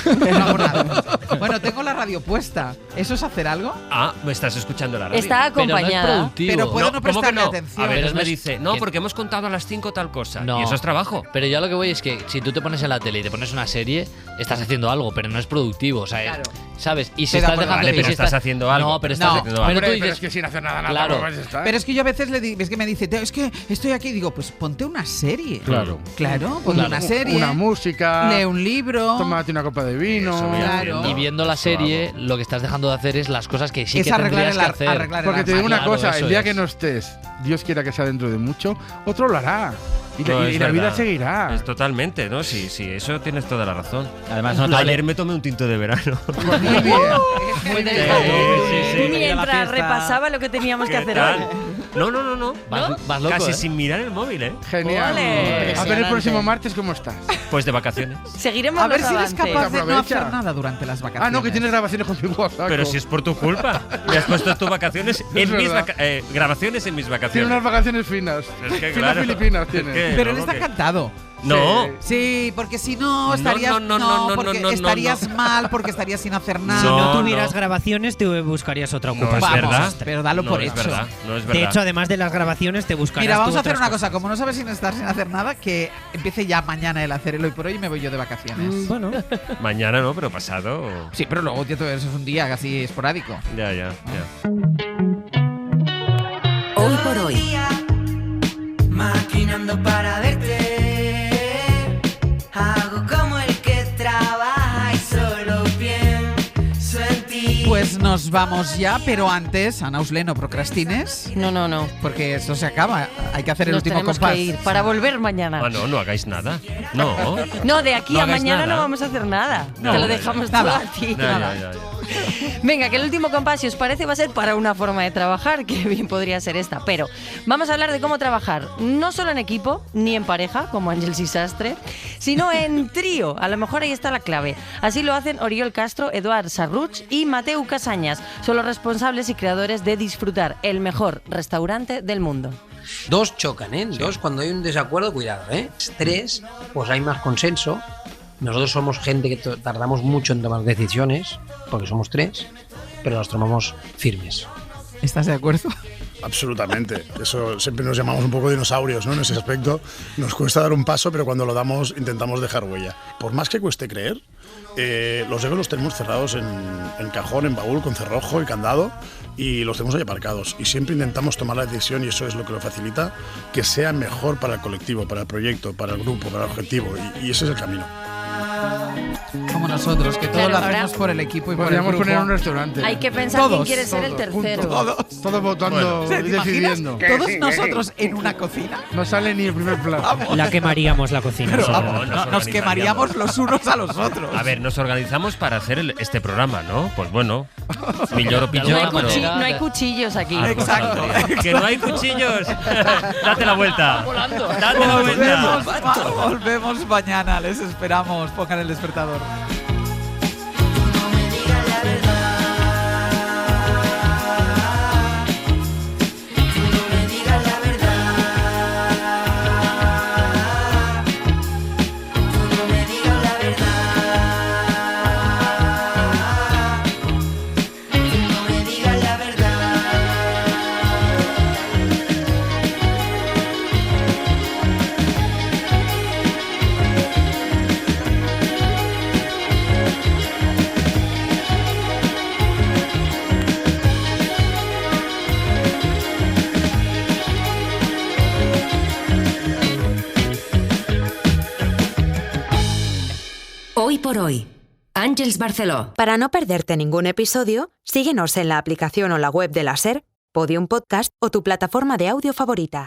No hago nada. Bueno, tengo la radio puesta. ¿Eso es hacer algo? Ah, me estás escuchando la radio. Está Pero no es acompañada. productivo. Pero puedo no ¿cómo que prestarle no? atención. A ver, Pero me no es- dice, no, que- porque hemos contado a las 5 tal cosa. No. Y eso es trabajo. Pero yo a lo que voy es que si tú te pones en la tele y te pones una serie, estás haciendo algo, pero no es productivo. O sea, Claro. ¿sabes? Y si Estoy de estás acuerdo. dejando... Vale, y pero si estás haciendo algo. No, pero estás haciendo algo. Hombre, Pero tú pero dices... es que sin hacer nada, Claro. tampoco vas a estar. Pero es que yo a veces es que me dice, "Tío, es que estoy aquí", digo, pues ponte una serie. Claro. Claro, ponte una serie. Una música. Lee un libro. Tómate una copa de vino. Claro. Y viendo la serie, lo que estás dejando de hacer es las cosas que sí Es que tendrías que hacer. arreglar el Porque te digo una Claro, cosa, eso el día es. que no estés, Dios quiera que sea dentro de mucho, otro lo hará. Y, No, y es la vida verdad. seguirá. Es totalmente, ¿no? Sí, eso tienes toda la razón. Además, no te ayer me tomé un tinto de verano. Muy bien. Muy bien. Mientras repasaba lo que teníamos que hacer hoy. No. Vas loco, Casi ¿eh? sin mirar el móvil, ¿eh? Genial. Ole. A ver el próximo martes cómo estás. Pues de vacaciones. Seguiremos A ver los si eres avances. capaz de no Aprovecha. hacer nada durante las vacaciones. Ah, no, que tienes grabaciones contigo a saco. Pero si es por tu culpa. Me has puesto tus vacaciones en mis verdad. grabaciones en mis Tiene vacaciones. unas vacaciones finas. Es que, Finas claro. filipinas Es tiene. que- Pero él no, está que- encantado. No. Sí, porque si no estarías porque estarías mal, porque estarías sin hacer nada. Si no No, tuvieras no. grabaciones, te buscarías otra No ocupación. es verdad. pero dalo No por es hecho. verdad. No es De verdad. hecho, además de las grabaciones, te buscarías Mira, vamos tú a hacer otras una cosas. cosa. Como no sabes sin estar sin hacer nada, que empiece ya mañana el hacer el hoy por hoy y me voy yo de vacaciones. Bueno, Mañana no, pero pasado. Sí, pero luego ya todo eso es un día casi esporádico. Ya. Hoy por hoy. Maquinando para verte, hago como el que trabaja y solo pienso en ti. Pues nos vamos ya, pero antes, Ana Usle, no procrastines. No. Porque esto se acaba. Hay que hacer el Nos último tenemos compás. que ir para volver mañana. Ah, no hagáis nada. No. No, de aquí No a hagáis mañana nada. no vamos a hacer nada. No, Te lo ya, dejamos ya. todo Nada. a ti. Ya. Venga, que el último compás, si os parece, va a ser para una forma de trabajar, que bien podría ser esta. Pero vamos a hablar de cómo trabajar, no solo en equipo, ni en pareja, como Ángels y Sastre, sino en trío. A lo mejor ahí está la clave. Así lo hacen Oriol Castro, Eduard Sarruch y Mateu Casañas. Son los responsables y creadores de Disfrutar, el mejor restaurante del mundo. Dos chocan, ¿eh? Dos, cuando hay un desacuerdo, cuidado, ¿eh? Tres, pues hay más consenso. Nosotros somos gente que tardamos mucho en tomar decisiones, porque somos tres, pero las tomamos firmes. ¿Estás de acuerdo? Absolutamente. Eso siempre nos llamamos un poco dinosaurios, ¿no? En ese aspecto nos cuesta dar un paso, pero cuando lo damos intentamos dejar huella. Por más que cueste creer, los egos los tenemos cerrados en cajón, en baúl, con cerrojo y candado, y los tenemos ahí aparcados. Y siempre intentamos tomar la decisión, y eso es lo que lo facilita, que sea mejor para el colectivo, para el proyecto, para el grupo, para el objetivo, y ese es el camino. Como nosotros, que todo Claro, lo ahora hacemos por el equipo y por el Podríamos grupo. poner un restaurante. Hay que pensar quién quiere ser el tercero. Todos votando ¿Te y imaginas? decidiendo. Todos nosotros en una cocina. No sale ni el primer plato. La quemaríamos la cocina. Pero seguro. vamos, nos quemaríamos los unos a los otros. A ver, nos organizamos para hacer este programa, ¿no? Pues bueno, millor o pitjor, No hay, pero... no hay cuchillos aquí. Exacto. Que no hay cuchillos. Date la vuelta. Date la vuelta. Volvemos mañana, les esperamos. Pongan el despertador. Hoy por hoy. Àngels Barceló. Para no perderte ningún episodio, síguenos en la aplicación o la web de la SER, Podium Podcast o tu plataforma de audio favorita.